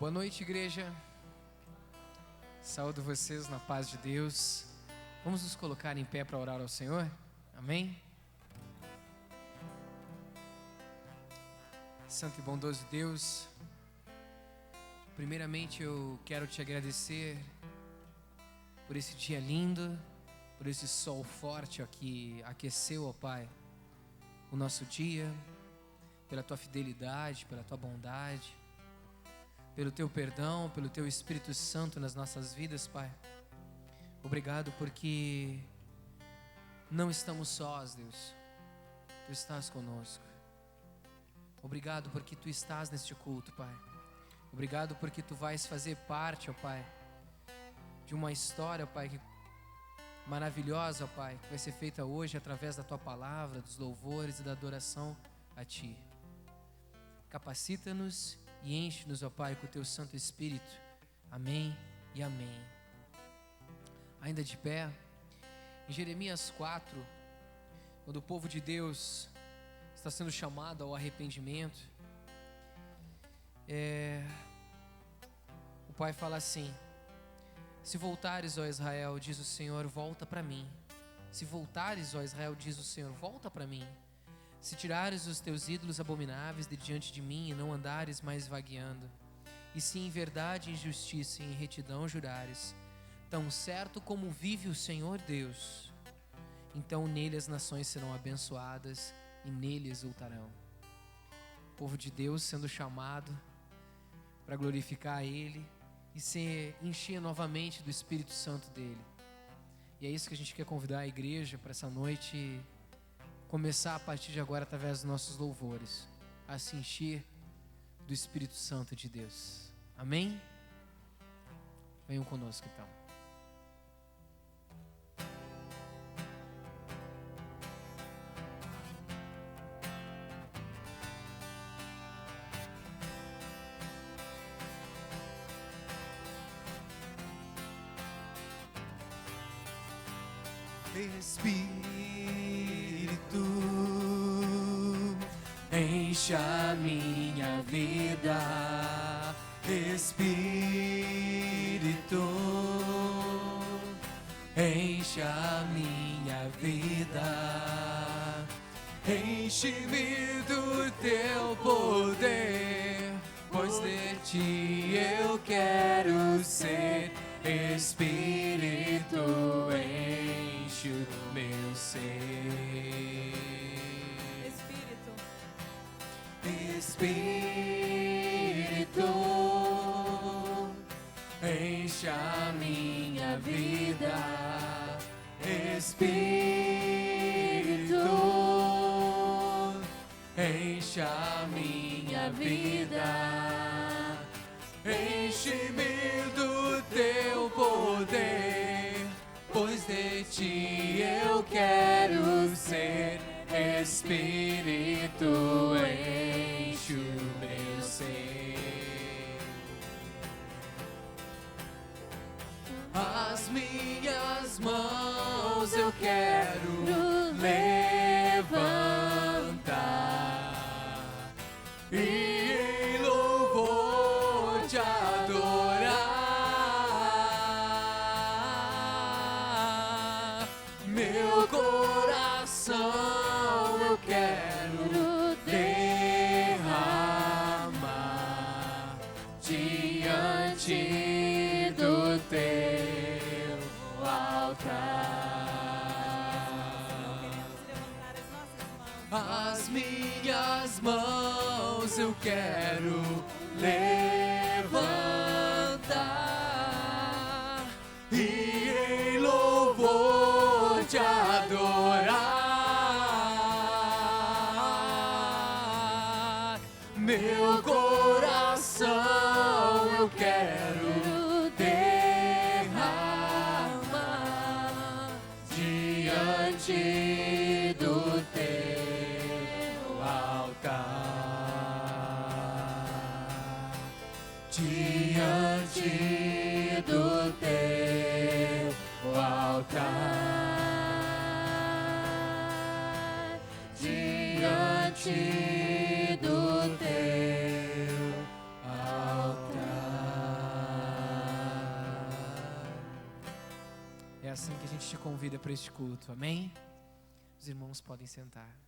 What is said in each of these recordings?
Boa noite, igreja. Saúdo vocês na paz de Deus. Vamos nos colocar em pé para orar ao Senhor? Amém? Santo e bondoso Deus, primeiramente eu quero te agradecer por esse dia lindo, por esse sol forte que aqueceu, ó Pai, o nosso dia, pela tua fidelidade, pela tua bondade, pelo teu perdão, pelo teu Espírito Santo nas nossas vidas, Pai. Obrigado porque não estamos sós, Deus. Tu estás conosco. Obrigado porque tu estás neste culto, Pai. Obrigado porque tu vais fazer parte, ó Pai, de uma história, ó Pai, maravilhosa, ó Pai, que vai ser feita hoje através da tua palavra, dos louvores e da adoração a ti. Capacita-nos e enche-nos, ó Pai, com o teu Santo Espírito. Amém e amém. Ainda de pé, em Jeremias 4, quando o povo de Deus está sendo chamado ao arrependimento, o Pai fala assim: se voltares, ó Israel, diz o Senhor, volta para mim. Se voltares, ó Israel, diz o Senhor, volta para mim. Se tirares os teus ídolos abomináveis de diante de mim e não andares mais vagueando, e se em verdade, em justiça e em retidão jurares, tão certo como vive o Senhor Deus, então nele as nações serão abençoadas e nele exultarão. O povo de Deus sendo chamado para glorificar a Ele e se encher novamente do Espírito Santo dele. E é isso que a gente quer convidar a igreja para essa noite começar a partir de agora, através dos nossos louvores, a se encher do Espírito Santo de Deus. Amém? Venham conosco então. Espírito, enche a minha vida. Espírito, enche a minha vida. Enche-me do teu poder, pois de ti eu quero ser. Espírito, enche o meu ser. Espírito, enche a minha vida. Espírito, enche a minha vida. Enche-me do teu poder, pois de ti eu quero ser. Espírito, enche o meu ser. As minhas mãos eu quero levantar e em louvor te adorar. Meu coração eu quero derramar diante do teu altar. As minhas mãos eu quero levantar e em louvor te adorar. Meu coração eu quero derramar diante do teu altar. Diante do teu altar. Diante do teu altar. te convida para este culto, amém? Os irmãos podem sentar.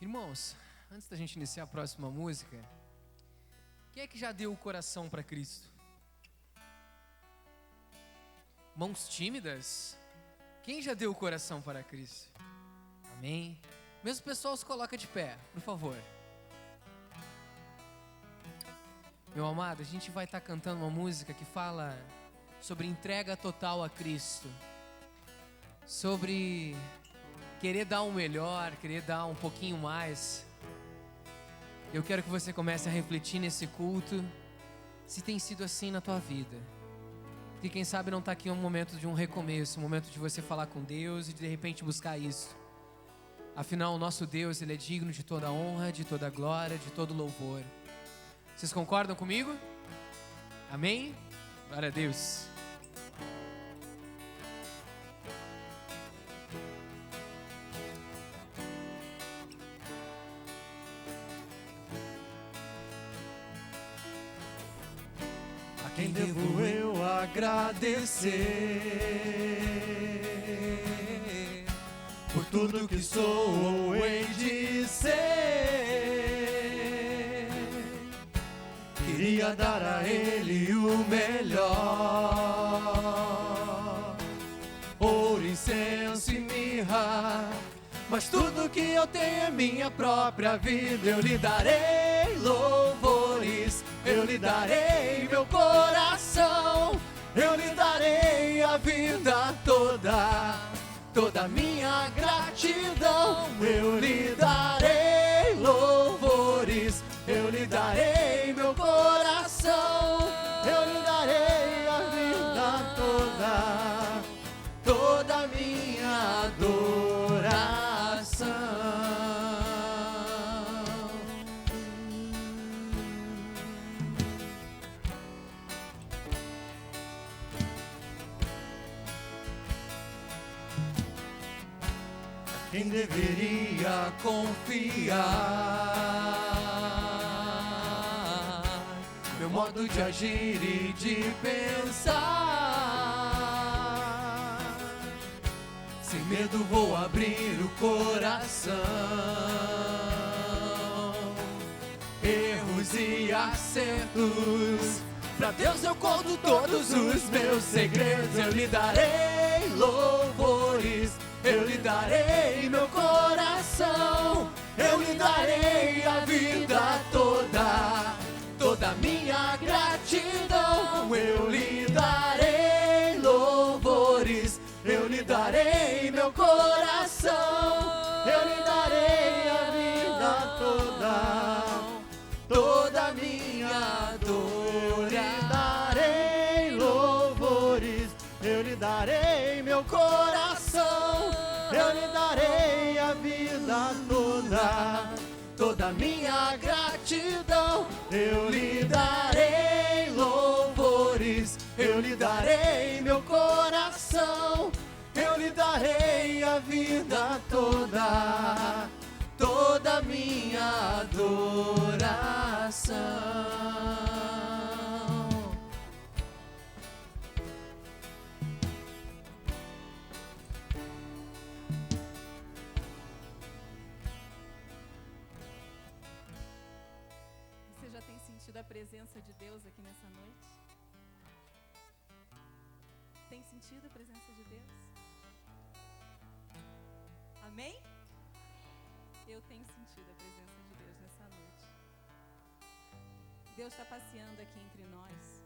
Irmãos, antes da gente iniciar a próxima música, quem é que já deu o coração para Cristo? Mãos tímidas? Quem já deu o coração para Cristo? Amém? Mesmo pessoal, se coloca de pé, por favor. Meu amado, a gente vai estar cantando uma música que fala sobre entrega total a Cristo, sobre querer dar o melhor, querer dar um pouquinho mais. Eu quero que você comece a refletir nesse culto, se tem sido assim na tua vida. Porque quem sabe não está aqui um momento de um recomeço, um momento de você falar com Deus e de repente buscar isso. Afinal, o nosso Deus, Ele é digno de toda honra, de toda glória, de todo louvor. Vocês concordam comigo? Amém? Glória a Deus. A quem devo eu agradecer por tudo que sou ou hei de ser. Queria dar a Ele o melhor, ouro, incenso e mirra, mas tudo que eu tenho é minha própria vida. Eu lhe darei louvores, eu lhe darei meu coração, eu lhe darei a vida toda, toda minha gratidão. Eu lhe darei louvores, eu lhe darei meu coração, eu lhe darei a vida toda, toda minha adoração. Quem deveria confiar meu modo de agir e de pensar? Sem medo vou abrir o coração, erros e acertos, pra Deus eu conto todos os meus segredos. Eu lhe darei louvores, eu lhe darei meu coração, eu lhe darei a vida toda, toda minha gratidão. Eu lhe darei louvores, eu lhe darei meu coração, eu lhe darei a vida toda, toda minha dor. Eu lhe darei louvores, eu lhe darei meu coração, eu lhe darei a vida toda, toda minha gratidão. Eu lhe darei louvores, eu lhe darei meu coração, eu lhe darei a vida toda, toda minha adoração. A presença de Deus aqui nessa noite? Tem sentido a presença de Deus? Amém? Eu tenho sentido a presença de Deus nessa noite. Deus está passeando aqui entre nós.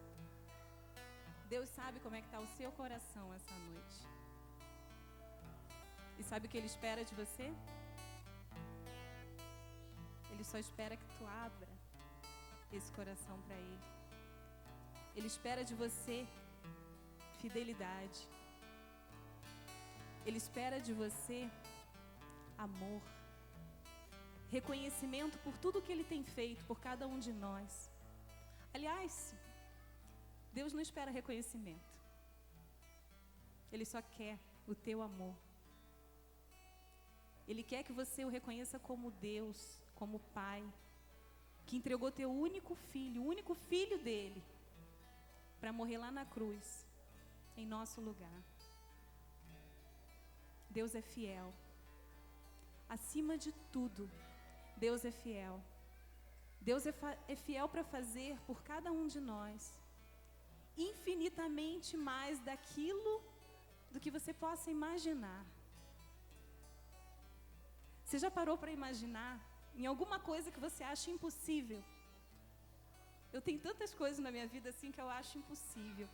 Deus sabe como é que está o seu coração essa noite. E sabe o que Ele espera de você? Ele só espera que tu abra esse coração para Ele. Ele espera de você fidelidade. Ele espera de você amor, reconhecimento por tudo que Ele tem feito por cada um de nós. Aliás, Deus não espera reconhecimento. Ele só quer o teu amor. Ele quer que você o reconheça como Deus, como Pai, que entregou teu único filho, o único filho dele, para morrer lá na cruz, em nosso lugar. Deus é fiel. Acima de tudo, Deus é fiel. Deus é fiel para fazer por cada um de nós infinitamente mais daquilo do que você possa imaginar. Você já parou para imaginar em alguma coisa que você acha impossível? Eu tenho tantas coisas na minha vida assim que eu acho impossível.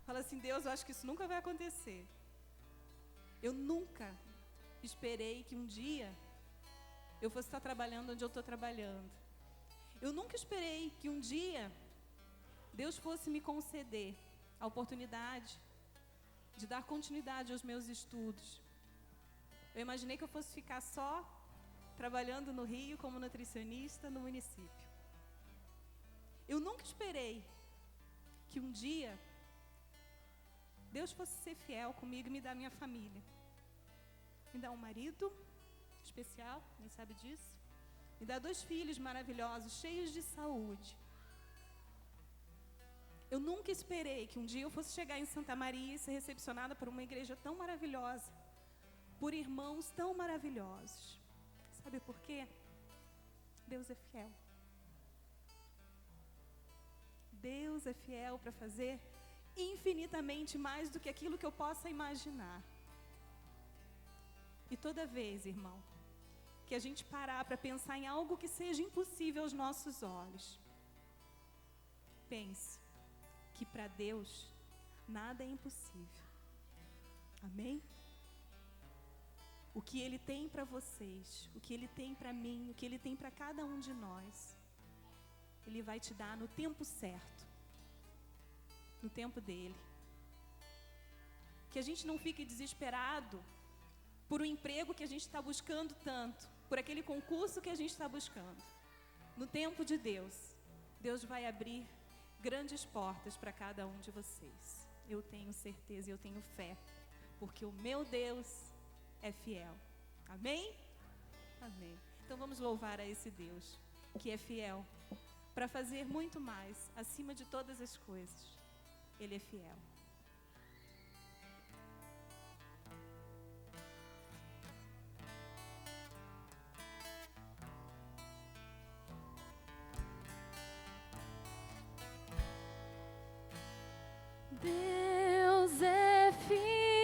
Fala assim, Deus, eu acho que isso nunca vai acontecer. Eu nunca esperei que um dia eu fosse estar trabalhando onde eu estou trabalhando. Eu nunca esperei que um dia Deus fosse me conceder a oportunidade de dar continuidade aos meus estudos. Eu imaginei que eu fosse ficar só trabalhando no Rio como nutricionista no município. Eu nunca esperei que um dia Deus fosse ser fiel comigo e me dar minha família. Me dar um marido especial, nem sabe disso. Me dar 2 filhos maravilhosos, cheios de saúde. Eu nunca esperei que um dia eu fosse chegar em Santa Maria e ser recepcionada por uma igreja tão maravilhosa, por irmãos tão maravilhosos. Sabe por quê? Deus é fiel. Deus é fiel para fazer infinitamente mais do que aquilo que eu possa imaginar. E toda vez, irmão, que a gente parar para pensar em algo que seja impossível aos nossos olhos, pense que para Deus nada é impossível. Amém? O que Ele tem para vocês, o que Ele tem para mim, o que Ele tem para cada um de nós, Ele vai te dar no tempo certo, no tempo dEle. Que a gente não fique desesperado por um emprego que a gente está buscando tanto, por aquele concurso que a gente está buscando. No tempo de Deus, Deus vai abrir grandes portas para cada um de vocês. Eu tenho certeza e eu tenho fé, porque o meu Deus é fiel. Amém? Amém. Então vamos louvar a esse Deus que é fiel para fazer muito mais, acima de todas as coisas. Ele é fiel. Deus é fiel,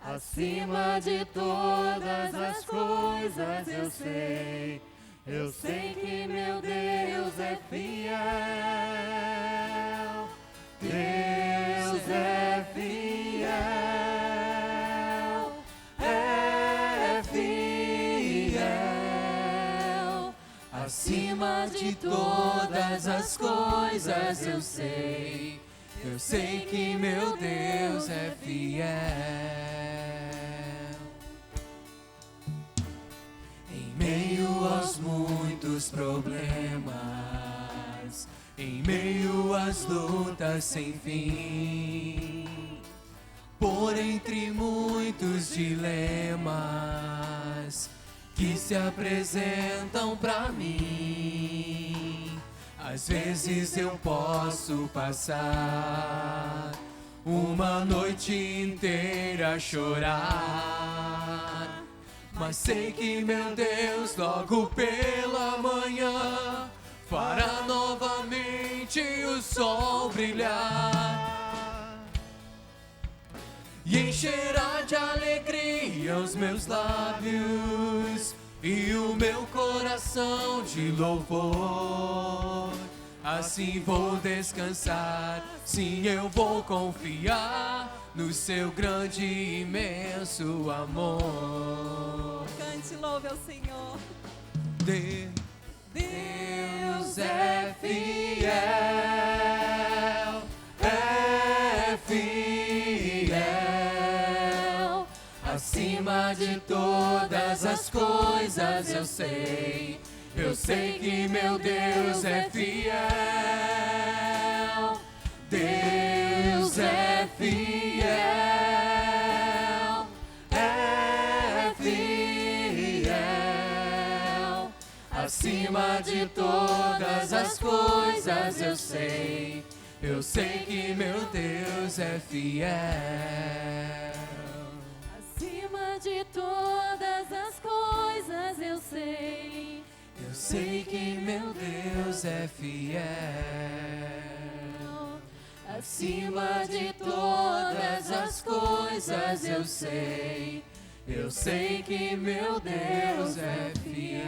acima de todas as coisas eu sei que meu Deus é fiel, Deus é fiel, acima de todas as coisas eu sei que meu Deus é fiel. Em meio aos muitos problemas, em meio às lutas sem fim, por entre muitos dilemas que se apresentam pra mim, às vezes eu posso passar uma noite inteira a chorar, mas sei que meu Deus logo pela manhã fará novamente o sol brilhar e encherá de alegria os meus lábios e o meu coração de louvor. Assim vou descansar, sim, eu vou confiar no seu grande e imenso amor. Cante e louve ao Senhor. Deus é fiel, acima de todas as coisas eu sei que meu Deus é fiel, Deus é fiel, acima de todas as coisas eu sei Eu sei que meu Deus é fiel. Acima de todas as coisas eu sei. Eu sei que meu Deus é fiel. Acima de todas as coisas eu sei. Eu sei que meu Deus é fiel.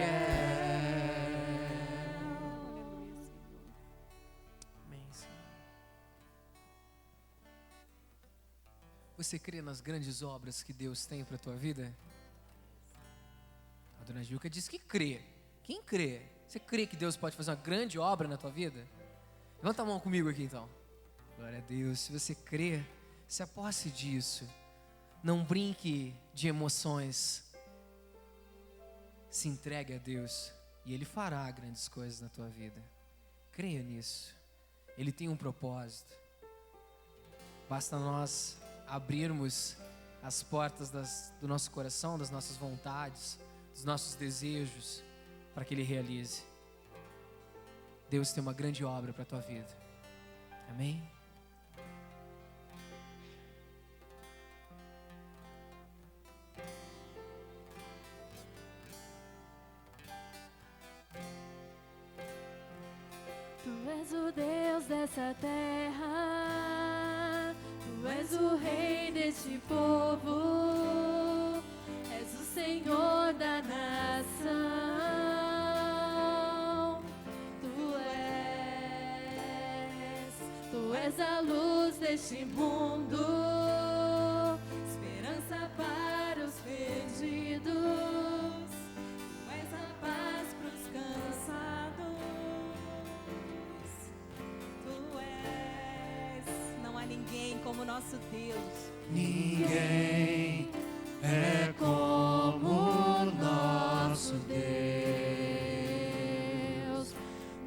Amém, Senhor. Você crê nas grandes obras que Deus tem para a tua vida? A dona Gilca disse que crê. Quem crê? Você crê que Deus pode fazer uma grande obra na tua vida? Levanta a mão comigo aqui então. Glória a Deus. Se você crê, se aposse disso. Não brinque de emoções. Se entregue a Deus e Ele fará grandes coisas na tua vida. Creia nisso. Ele tem um propósito. Basta nós abrirmos as portas do nosso coração, das nossas vontades, dos nossos desejos, para que Ele realize. Deus tem uma grande obra para a tua vida. Amém? Tu és o Deus dessa terra, Tu és o Rei deste povo, és o Senhor da nação. Tu és a luz deste mundo, esperança para os perdidos. Tu és a paz para os cansados. Não há ninguém como nosso Deus. Ninguém é como nosso Deus.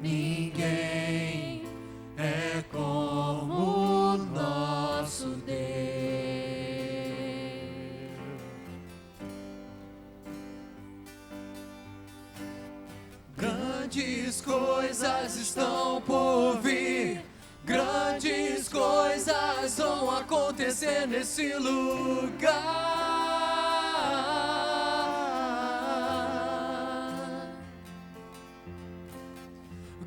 Ninguém é como nosso Deus. Grandes coisas estão por vir. Grandes coisas vão acontecer nesse lugar.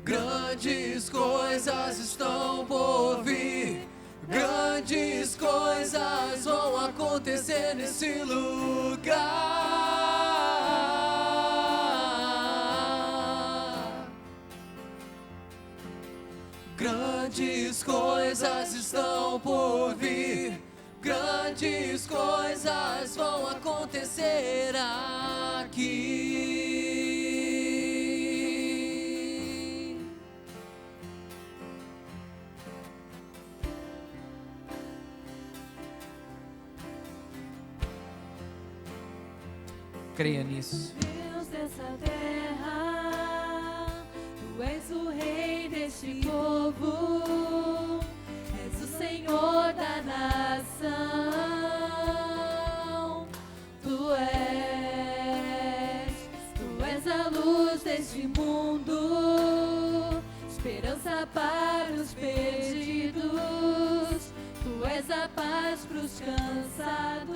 Grandes coisas estão por vir. Grandes coisas vão acontecer nesse lugar. Grandes coisas estão por vir. Grandes coisas vão acontecer aqui. Creia nisso. Deus dessa terra, Tu és o Rei deste povo, és o Senhor da nação. Tu és a luz deste mundo, esperança para os perdidos. Tu és a paz para os cansados.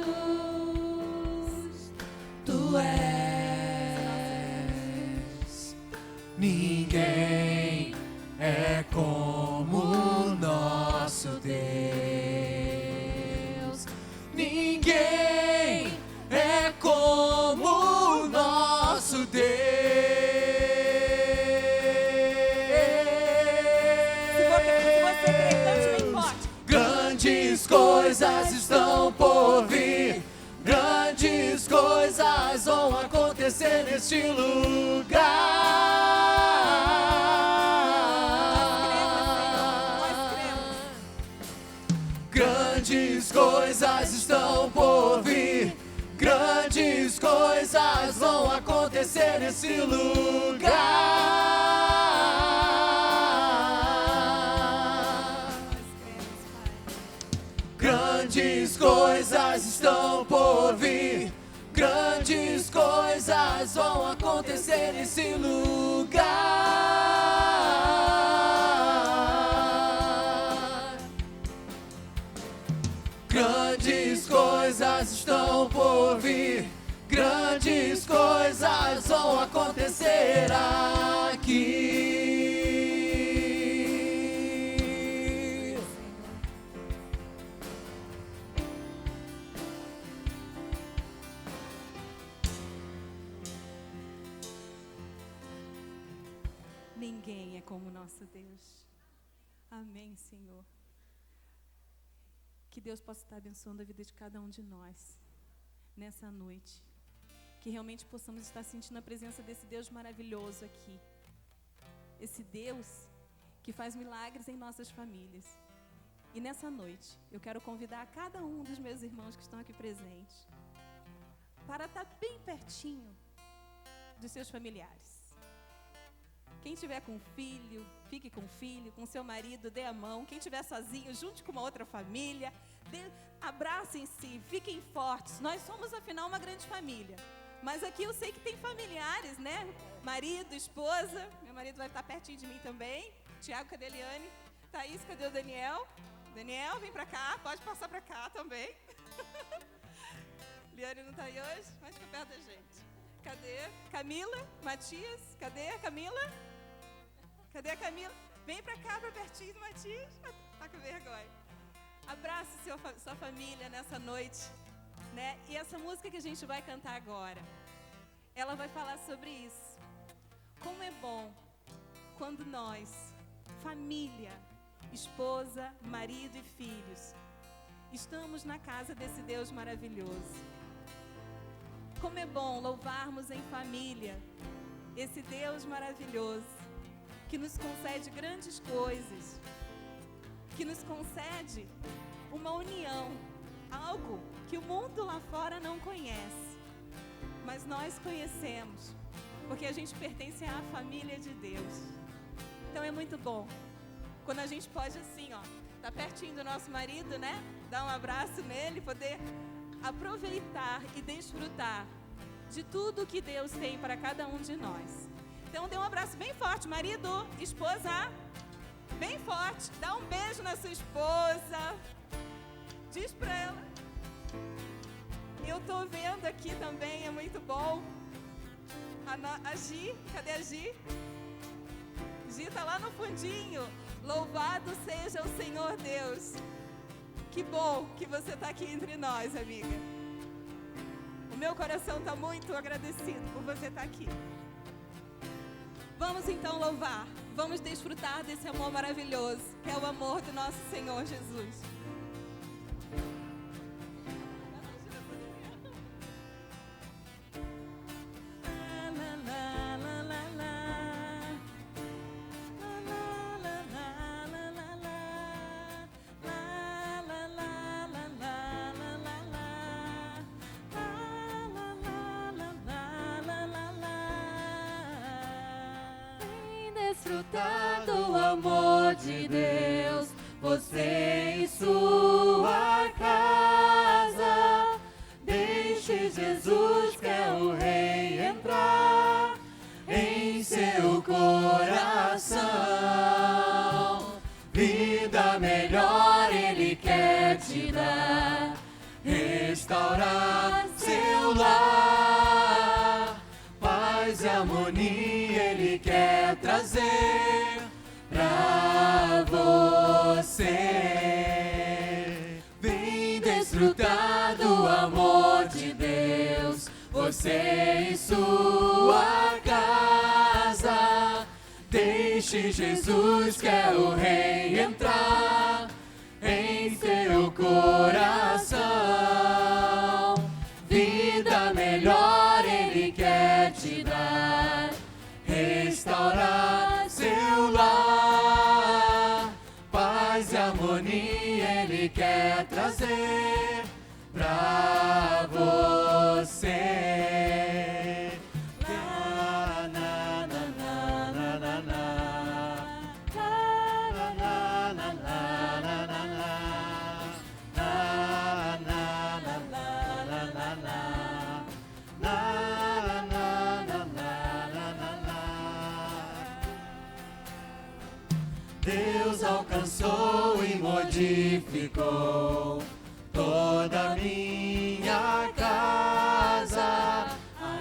Tu és. Ninguém é como nosso Deus. Ninguém é como nosso Deus. Se você crê, cante bem forte. Grandes coisas estão por vir. Grandes coisas vão acontecer neste lugar. Grandes coisas estão por vir. Grandes coisas vão acontecer nesse lugar. Grandes coisas estão por vir. Grandes coisas vão acontecer nesse lugar. grandes coisas vão acontecer aqui. Ninguém é como o nosso Deus. Amém, Senhor. Que Deus possa estar abençoando a vida de cada um de nós nessa noite. Que realmente possamos estar sentindo a presença desse Deus maravilhoso aqui. Esse Deus que faz milagres em nossas famílias. E nessa noite, eu quero convidar cada um dos meus irmãos que estão aqui presentes para estar bem pertinho dos seus familiares. Quem tiver com filho, fique com o filho, com seu marido, dê a mão. Quem tiver sozinho, junte com uma outra família. Abracem-se, fiquem fortes. Nós somos, afinal, uma grande família. Mas aqui eu sei que tem familiares, né? Marido, esposa. Meu marido vai estar pertinho de mim também. Tiago, cadê a Eliane? Thaís, cadê o Daniel? Daniel, vem pra cá. Pode passar pra cá também. Eliane não tá aí hoje, mas fica perto da gente. Cadê? Camila? Matias? Cadê a Camila? Cadê a Camila? Vem pra cá, pra pertinho do Matias. Tá com vergonha. Abrace sua família nessa noite, né? E essa música que a gente vai cantar agora, ela vai falar sobre isso. Como é bom quando nós, família, esposa, marido e filhos, estamos na casa desse Deus maravilhoso. Como é bom louvarmos em família esse Deus maravilhoso que nos concede grandes coisas, que nos concede uma união, algo que o mundo lá fora não conhece, mas nós conhecemos, porque a gente pertence à família de Deus. Então é muito bom quando a gente pode assim, ó, tá pertinho do nosso marido, né? Dar um abraço nele, poder aproveitar e desfrutar de tudo que Deus tem para cada um de nós. Então dê um abraço bem forte, marido, esposa, bem forte. Dá um beijo na sua esposa. Diz para ela. Eu tô vendo aqui também, é muito bom. A Gi, cadê a Gi? Gi tá lá no fundinho. Louvado seja o Senhor Deus. Que bom que você tá aqui entre nós, amiga. O meu coração está muito agradecido por você estar aqui. Vamos então louvar. Vamos desfrutar desse amor maravilhoso, que é o amor do nosso Senhor Jesus. Desfrutar do amor de Deus, você e sua casa. Deixe Jesus, que é o Rei, entrar em seu coração. Vida melhor Ele quer te dar, restaurar seu lar. Paz e harmonia Ele quer trazer pra você. Vem desfrutar do amor de Deus, você e sua casa. Deixe Jesus, que é o Rei, entrar em seu coração. Vida melhor Ele quer te dar, restaurar seu lar. Paz e harmonia Ele quer trazer pra você. Na, na, na, na, na, na, na. Na, na, na, na, na, na, na. Na, na, na, na, na, na, na. Na, na, na, na, na, na. Deus alcançou e modificou toda a minha casa. A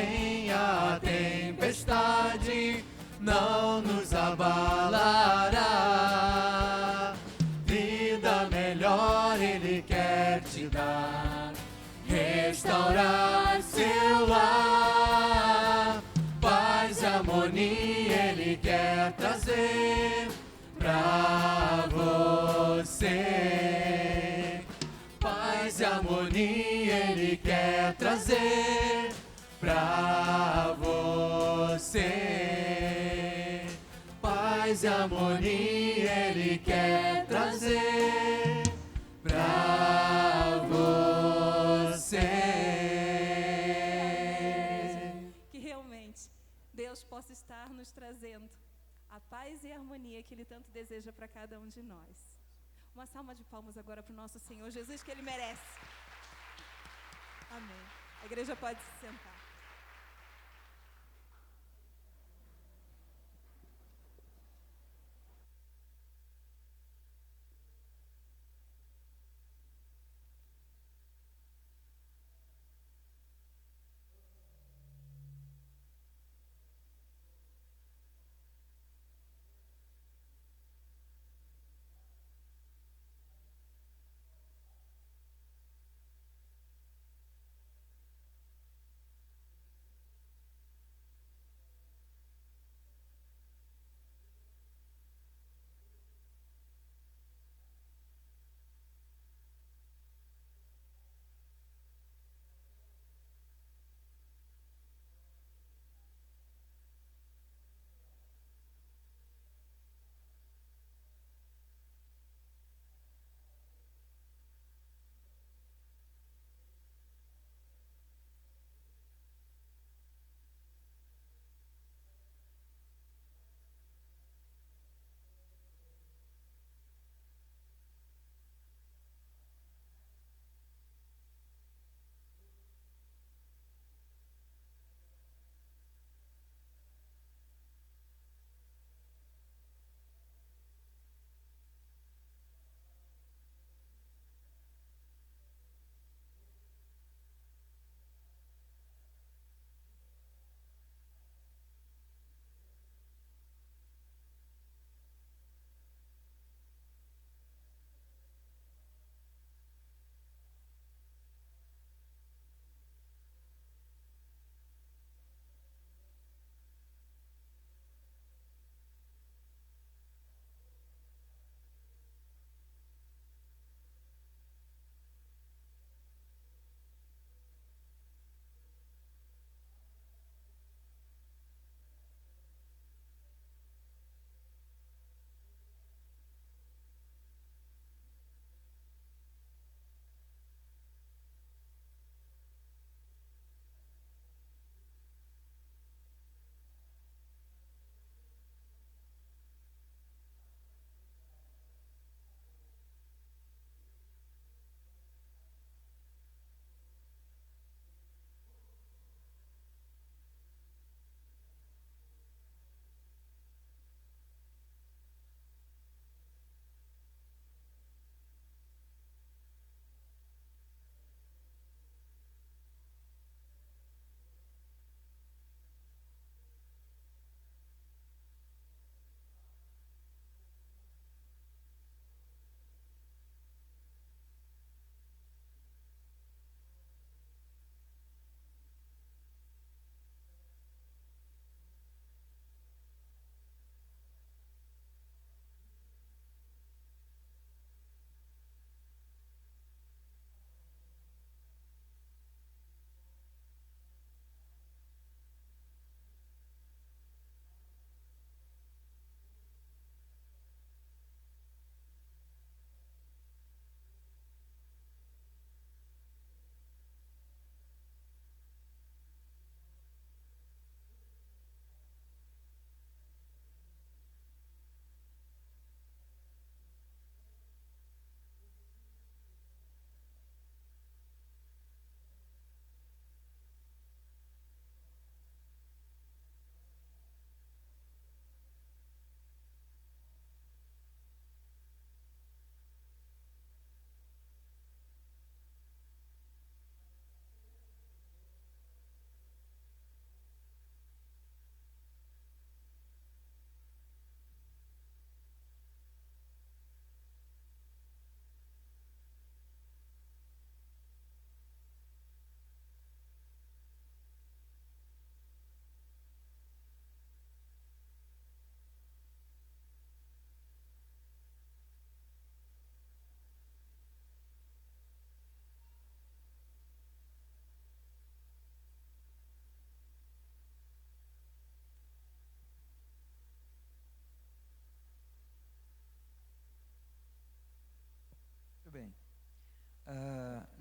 venha a tempestade, não nos abalará. Vida melhor Ele quer te dar, restaurar seu lar. Paz e harmonia Ele quer trazer pra você. Paz e harmonia Ele quer trazer pra você. Paz e harmonia Ele quer trazer pra você. Que realmente Deus possa estar nos trazendo a paz e a harmonia que Ele tanto deseja para cada um de nós. Uma salva de palmas agora para o nosso Senhor Jesus, que Ele merece. Amém. A igreja pode se sentar.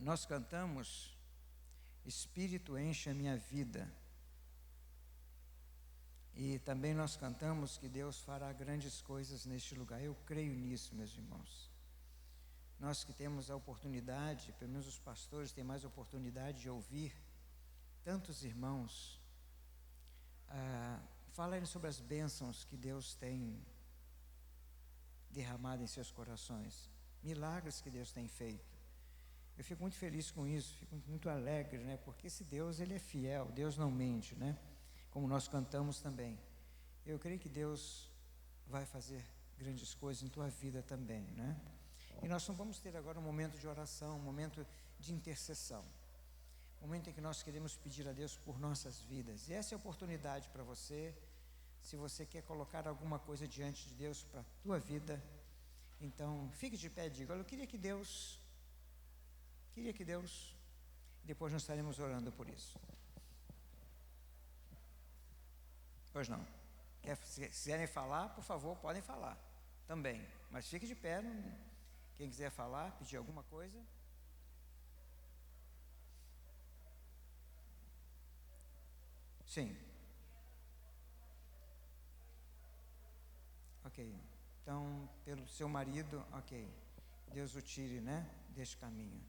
nós cantamos, Espírito enche a minha vida. E também nós cantamos que Deus fará grandes coisas neste lugar. Eu creio nisso, meus irmãos. Nós que temos a oportunidade, pelo menos os pastores têm mais oportunidade de ouvir tantos irmãos falarem sobre as bênçãos que Deus tem derramado em seus corações, milagres que Deus tem feito. Eu fico muito feliz com isso, fico muito alegre, né? Porque esse Deus, Ele é fiel, Deus não mente, né? Como nós cantamos também. Eu creio que Deus vai fazer grandes coisas em tua vida também, né? E nós vamos ter agora um momento de oração, um momento de intercessão. Um momento em que nós queremos pedir a Deus por nossas vidas. E essa é a oportunidade para você, se você quer colocar alguma coisa diante de Deus para a tua vida. Então, fique de pé e diga: eu queria que Deus, depois nós estaremos orando por isso. Pois não. Se quiserem falar, por favor, podem falar também. Mas fique de pé, quem quiser falar, pedir alguma coisa. Sim. Ok. Então, pelo seu marido, ok. Deus o tire, né, deste caminho.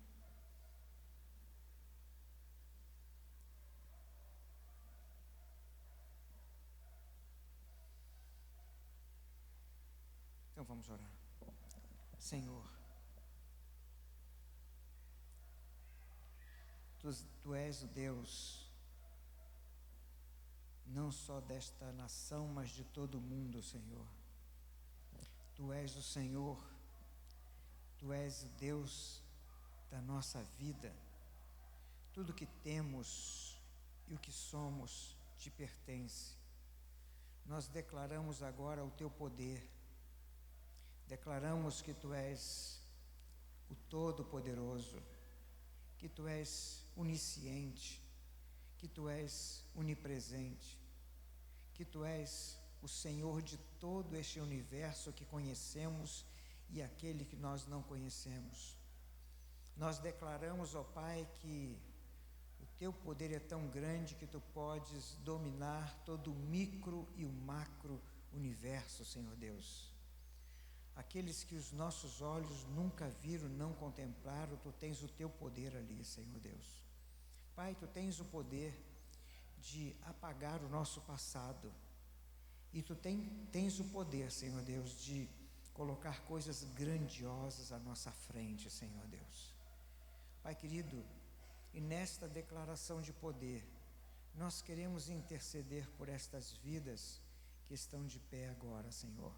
Então vamos orar. Senhor, Tu és o Deus, não só desta nação, mas de todo o mundo, Senhor. Tu és o Senhor, Tu és o Deus da nossa vida. Tudo que temos e o que somos Te pertence. Nós declaramos agora o Teu poder. Declaramos que Tu és o Todo-Poderoso, que Tu és onisciente, que Tu és onipresente, que Tu és o Senhor de todo este universo que conhecemos e aquele que nós não conhecemos. Nós declaramos, ó Pai, que o Teu poder é tão grande que Tu podes dominar todo o micro e o macro universo, Senhor Deus. Aqueles que os nossos olhos nunca viram, não contemplaram, Tu tens o Teu poder ali, Senhor Deus. Pai, Tu tens o poder de apagar o nosso passado. E Tu tens o poder, Senhor Deus, de colocar coisas grandiosas à nossa frente, Senhor Deus. Pai querido, e nesta declaração de poder, nós queremos interceder por estas vidas que estão de pé agora, Senhor.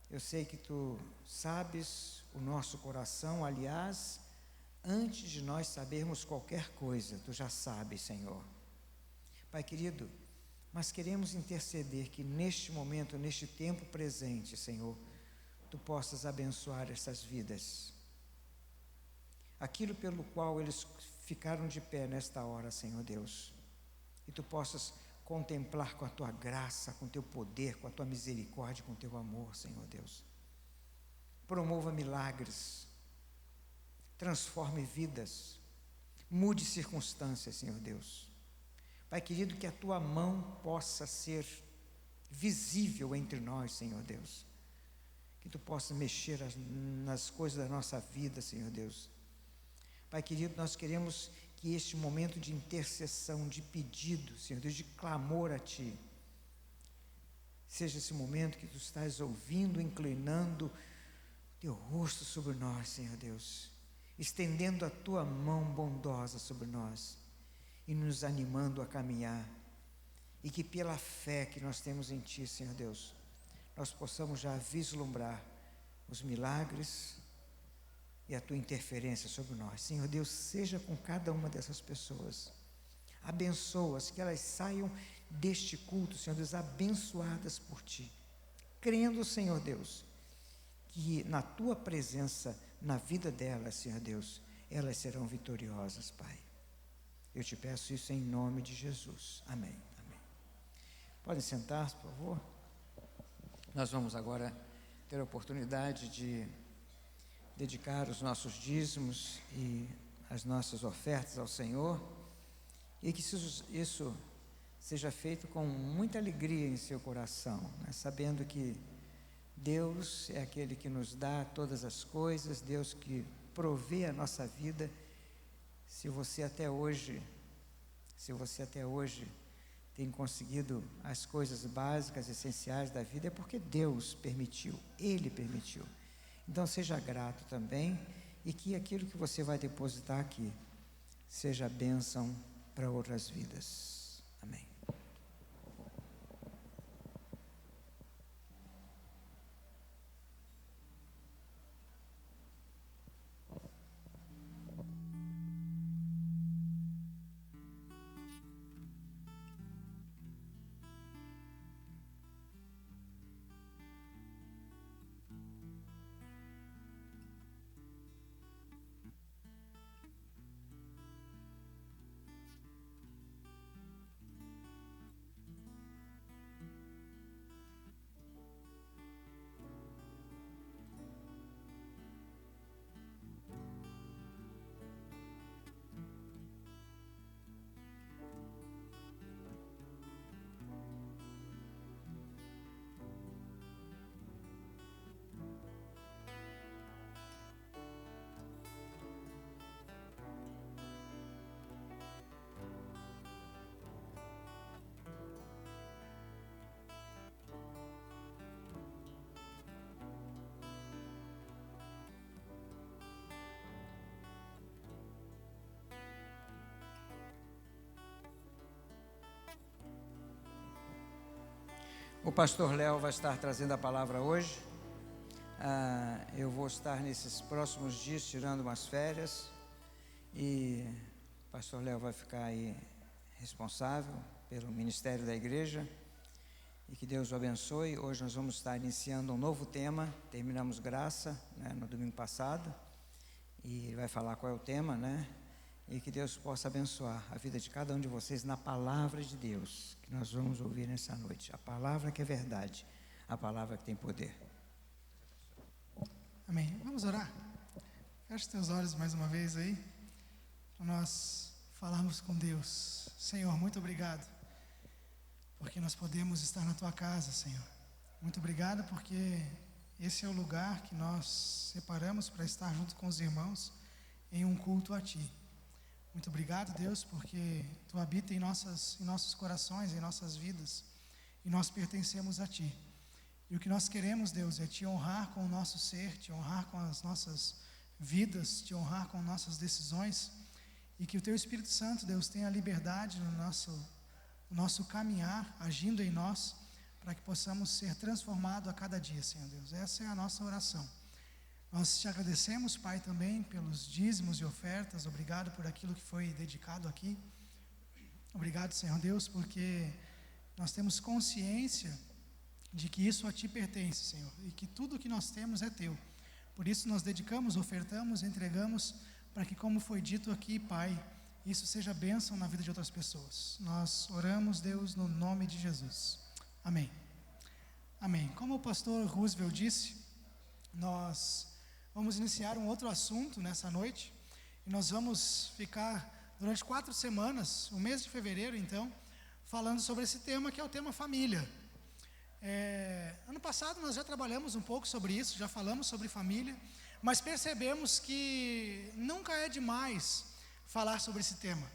Eu sei que Tu sabes o nosso coração, aliás, antes de nós sabermos qualquer coisa, Tu já sabes, Senhor. Pai querido, mas queremos interceder que neste momento, neste tempo presente, Senhor, Tu possas abençoar essas vidas. Aquilo pelo qual eles ficaram de pé nesta hora, Senhor Deus, e Tu possas contemplar com a Tua graça, com o Teu poder, com a Tua misericórdia, com o Teu amor, Senhor Deus. Promova milagres, transforme vidas, mude circunstâncias, Senhor Deus. Pai querido, que a Tua mão possa ser visível entre nós, Senhor Deus. Que Tu possa mexer nas coisas da nossa vida, Senhor Deus. Pai querido, nós queremos que este momento de intercessão, de pedido, Senhor Deus, de clamor a Ti, seja esse momento que Tu estás ouvindo, inclinando Teu rosto sobre nós, Senhor Deus, estendendo a Tua mão bondosa sobre nós e nos animando a caminhar, e que pela fé que nós temos em Ti, Senhor Deus, nós possamos já vislumbrar os milagres e a Tua interferência sobre nós. Senhor Deus, seja com cada uma dessas pessoas, abençoa-as, que elas saiam deste culto, Senhor Deus, abençoadas por Ti, crendo, Senhor Deus, que na Tua presença, na vida delas, Senhor Deus, elas serão vitoriosas, Pai. Eu Te peço isso em nome de Jesus. Amém. Amém. Podem sentar-se, por favor. Nós vamos agora ter a oportunidade de dedicar os nossos dízimos e as nossas ofertas ao Senhor, e que isso seja feito com muita alegria em seu coração, né? Sabendo que Deus é aquele que nos dá todas as coisas, Deus que provê a nossa vida. Se você até hoje tem conseguido as coisas básicas, essenciais da vida, é porque Deus permitiu, Ele permitiu. Então seja grato também, e que aquilo que você vai depositar aqui seja bênção para outras vidas. Amém. O pastor Léo vai estar trazendo a palavra hoje. Eu vou estar nesses próximos dias tirando umas férias, e o pastor Léo vai ficar aí responsável pelo ministério da igreja, e que Deus o abençoe. Hoje nós vamos estar iniciando um novo tema. Terminamos graça, né, no domingo passado, e ele vai falar qual é o tema, né? E que Deus possa abençoar a vida de cada um de vocês na palavra de Deus, que nós vamos ouvir nessa noite. A palavra que é verdade, a palavra que tem poder. Amém. Vamos orar? Feche teus olhos mais uma vez aí, para nós falarmos com Deus. Senhor, muito obrigado, porque nós podemos estar na Tua casa, Senhor. Muito obrigado, porque esse é o lugar que nós separamos para estar junto com os irmãos em um culto a Ti. Muito obrigado, Deus, porque Tu habita em nossos corações, em nossas vidas, e nós pertencemos a Ti. E o que nós queremos, Deus, é Te honrar com o nosso ser, Te honrar com as nossas vidas, Te honrar com nossas decisões, e que o Teu Espírito Santo, Deus, tenha liberdade no nosso caminhar, agindo em nós, para que possamos ser transformados a cada dia, Senhor Deus. Essa é a nossa oração. Nós Te agradecemos, Pai, também pelos dízimos e ofertas. Obrigado por aquilo que foi dedicado aqui. Obrigado, Senhor Deus, porque nós temos consciência de que isso a Ti pertence, Senhor, e que tudo o que nós temos é Teu. Por isso nós dedicamos, ofertamos, entregamos, para que, como foi dito aqui, Pai, isso seja bênção na vida de outras pessoas. Nós oramos, Deus, no nome de Jesus. Amém. Amém. Como o pastor Roosevelt disse, nós vamos iniciar um outro assunto nessa noite, e nós vamos ficar durante 4 semanas, o mês de fevereiro então, falando sobre esse tema, que é o tema família. Ano passado nós já trabalhamos um pouco sobre isso, já falamos sobre família, mas percebemos que nunca é demais falar sobre esse tema,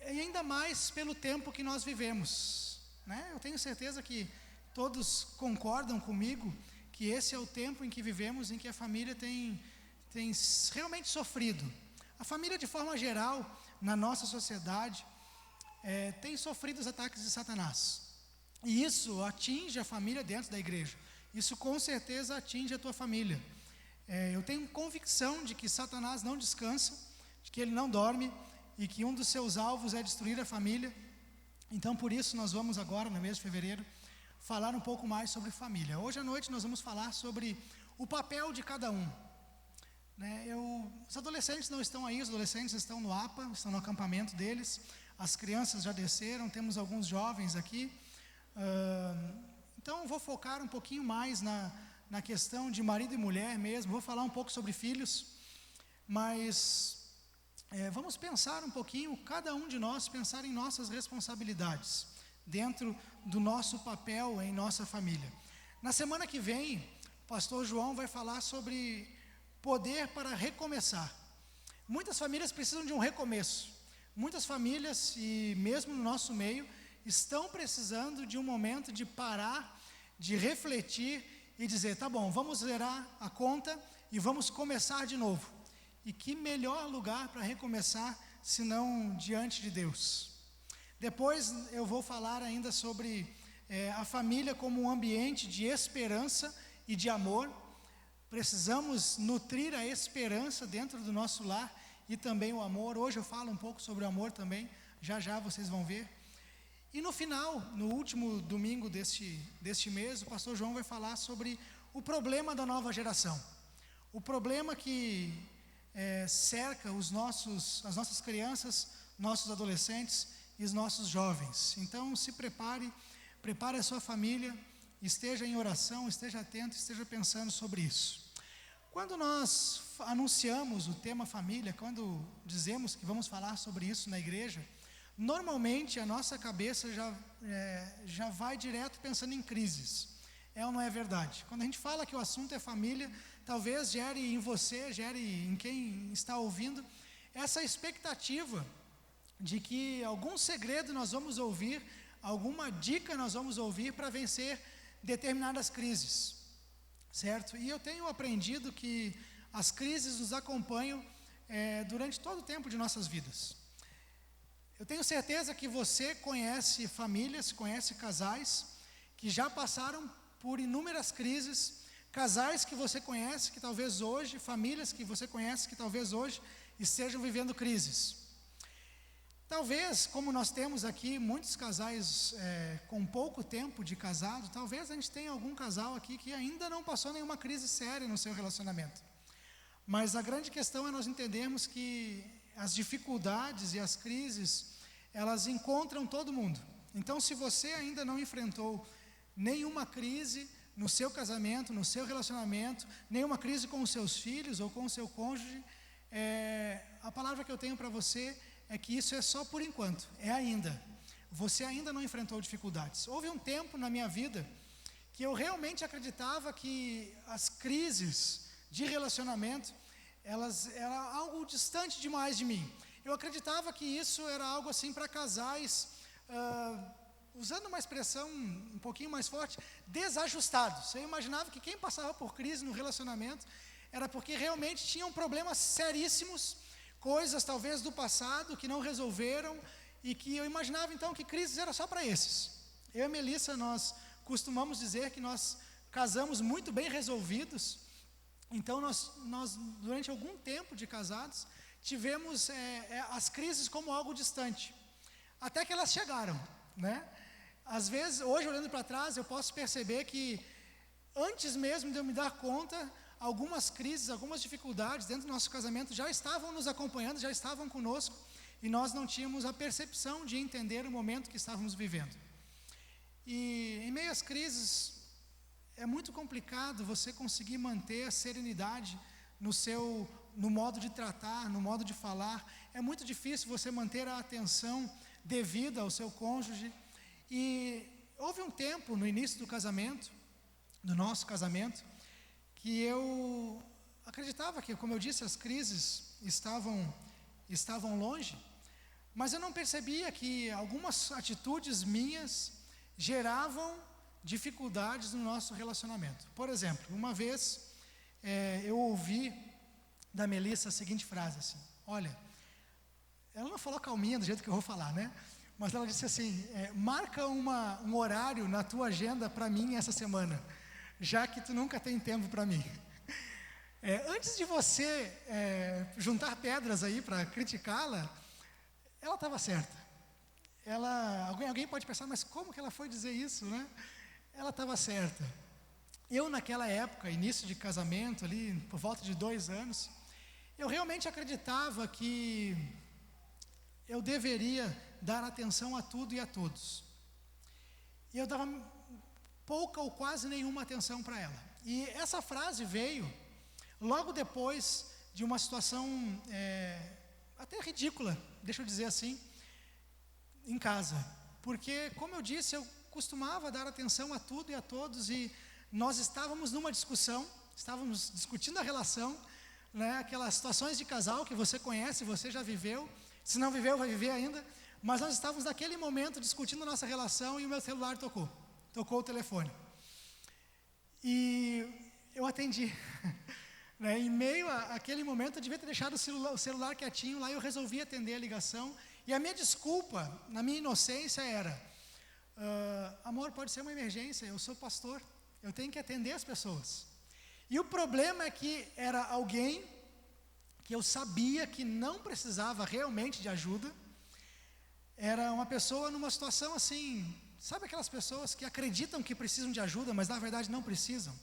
e ainda mais pelo tempo que nós vivemos, né? Eu tenho certeza que todos concordam comigo que esse é o tempo em que vivemos, em que a família tem realmente sofrido. A família, de forma geral, na nossa sociedade, tem sofrido os ataques de Satanás. E isso atinge a família dentro da igreja. Isso com certeza atinge a tua família. Eu tenho convicção de que Satanás não descansa, de que ele não dorme, e que um dos seus alvos é destruir a família. Então, por isso, nós vamos agora, no mês de fevereiro, falar um pouco mais sobre família. Hoje à noite nós vamos falar sobre o papel de cada um, né? Os adolescentes não estão aí, os adolescentes estão no APA, estão no acampamento deles, as crianças já desceram, temos alguns jovens aqui, então vou focar um pouquinho mais na questão de marido e mulher mesmo. Vou falar um pouco sobre filhos, mas vamos pensar um pouquinho, cada um de nós pensar em nossas responsabilidades dentro do nosso papel em nossa família. Na semana que vem, o pastor João vai falar sobre poder para recomeçar. Muitas famílias precisam de um recomeço. Muitas famílias, e mesmo no nosso meio, estão precisando de um momento de parar, de refletir e dizer, tá bom, vamos zerar a conta e vamos começar de novo. E que melhor lugar para recomeçar, senão diante de Deus. Depois eu vou falar ainda sobre a família como um ambiente de esperança e de amor. Precisamos nutrir a esperança dentro do nosso lar e também o amor. Hoje eu falo um pouco sobre o amor também, já vocês vão ver. E no final, no último domingo deste mês, o pastor João vai falar sobre o problema da nova geração. O problema que cerca as nossas crianças, nossos adolescentes e os nossos jovens. Então se prepare a sua família, esteja em oração, esteja atento, esteja pensando sobre isso. Quando nós anunciamos o tema família, quando dizemos que vamos falar sobre isso na igreja, normalmente a nossa cabeça já vai direto pensando em crises. É ou não é verdade? Quando a gente fala que o assunto é família, talvez gere em você, gere em quem está ouvindo, essa expectativa de que algum segredo nós vamos ouvir, alguma dica nós vamos ouvir para vencer determinadas crises, certo? E eu tenho aprendido que as crises nos acompanham durante todo o tempo de nossas vidas. Eu tenho certeza que você conhece famílias, conhece casais que já passaram por inúmeras crises, casais que você conhece que talvez hoje, famílias que você conhece que talvez hoje estejam vivendo crises. Talvez, como nós temos aqui muitos casais com pouco tempo de casado, talvez a gente tenha algum casal aqui que ainda não passou nenhuma crise séria no seu relacionamento. Mas a grande questão é nós entendermos que as dificuldades e as crises, elas encontram todo mundo. Então, se você ainda não enfrentou nenhuma crise no seu casamento, no seu relacionamento, nenhuma crise com os seus filhos ou com o seu cônjuge, a palavra que eu tenho para você é que isso é só por enquanto, é ainda. Você ainda não enfrentou dificuldades. Houve um tempo na minha vida que eu realmente acreditava que as crises de relacionamento, elas eram algo distante demais de mim. Eu acreditava que isso era algo assim para casais, usando uma expressão um pouquinho mais forte, desajustados. Eu imaginava que quem passava por crise no relacionamento era porque realmente tinham problemas seríssimos, coisas talvez do passado que não resolveram, e que eu imaginava então que crises era só para esses. Eu e a Melissa, nós costumamos dizer que nós casamos muito bem resolvidos. Então nós durante algum tempo de casados, tivemos as crises como algo distante, até que elas chegaram, né? Às vezes, hoje olhando para trás, eu posso perceber que antes mesmo de eu me dar conta, algumas crises, algumas dificuldades dentro do nosso casamento já estavam nos acompanhando, já estavam conosco, e nós não tínhamos a percepção de entender o momento que estávamos vivendo. E em meio às crises, é muito complicado você conseguir manter a serenidade no modo de tratar, no modo de falar. É muito difícil você manter a atenção devida ao seu cônjuge. E houve um tempo no início do casamento, do nosso casamento, que eu acreditava que, como eu disse, as crises estavam longe, mas eu não percebia que algumas atitudes minhas geravam dificuldades no nosso relacionamento. Por exemplo, uma vez eu ouvi da Melissa a seguinte frase assim, olha, ela não falou calminha do jeito que eu vou falar, né? Mas ela disse assim, marca um horário na tua agenda para mim essa semana, já que tu nunca tem tempo para mim. Antes de você juntar pedras aí para criticá-la, ela estava certa. Alguém pode pensar, mas como que ela foi dizer isso, né? Ela estava certa. Eu naquela época, início de casamento ali, por volta de 2 anos, eu realmente acreditava que eu deveria dar atenção a tudo e a todos. E eu dava pouca ou quase nenhuma atenção para ela. E essa frase veio logo depois de uma situação até ridícula, deixa eu dizer assim, em casa. Porque, como eu disse, eu costumava dar atenção a tudo e a todos, e nós estávamos numa discussão, estávamos discutindo a relação, né, aquelas situações de casal que você conhece, você já viveu, se não viveu, vai viver ainda, mas nós estávamos naquele momento discutindo a nossa relação e o meu celular tocou o telefone. E eu atendi. Né, em meio àquele momento, eu devia ter deixado o celular quietinho lá, e eu resolvi atender a ligação. E a minha desculpa, na minha inocência, era: amor, pode ser uma emergência, eu sou pastor, eu tenho que atender as pessoas. E o problema é que era alguém que eu sabia que não precisava realmente de ajuda. Era uma pessoa numa situação assim, sabe aquelas pessoas que acreditam que precisam de ajuda, mas na verdade não precisam?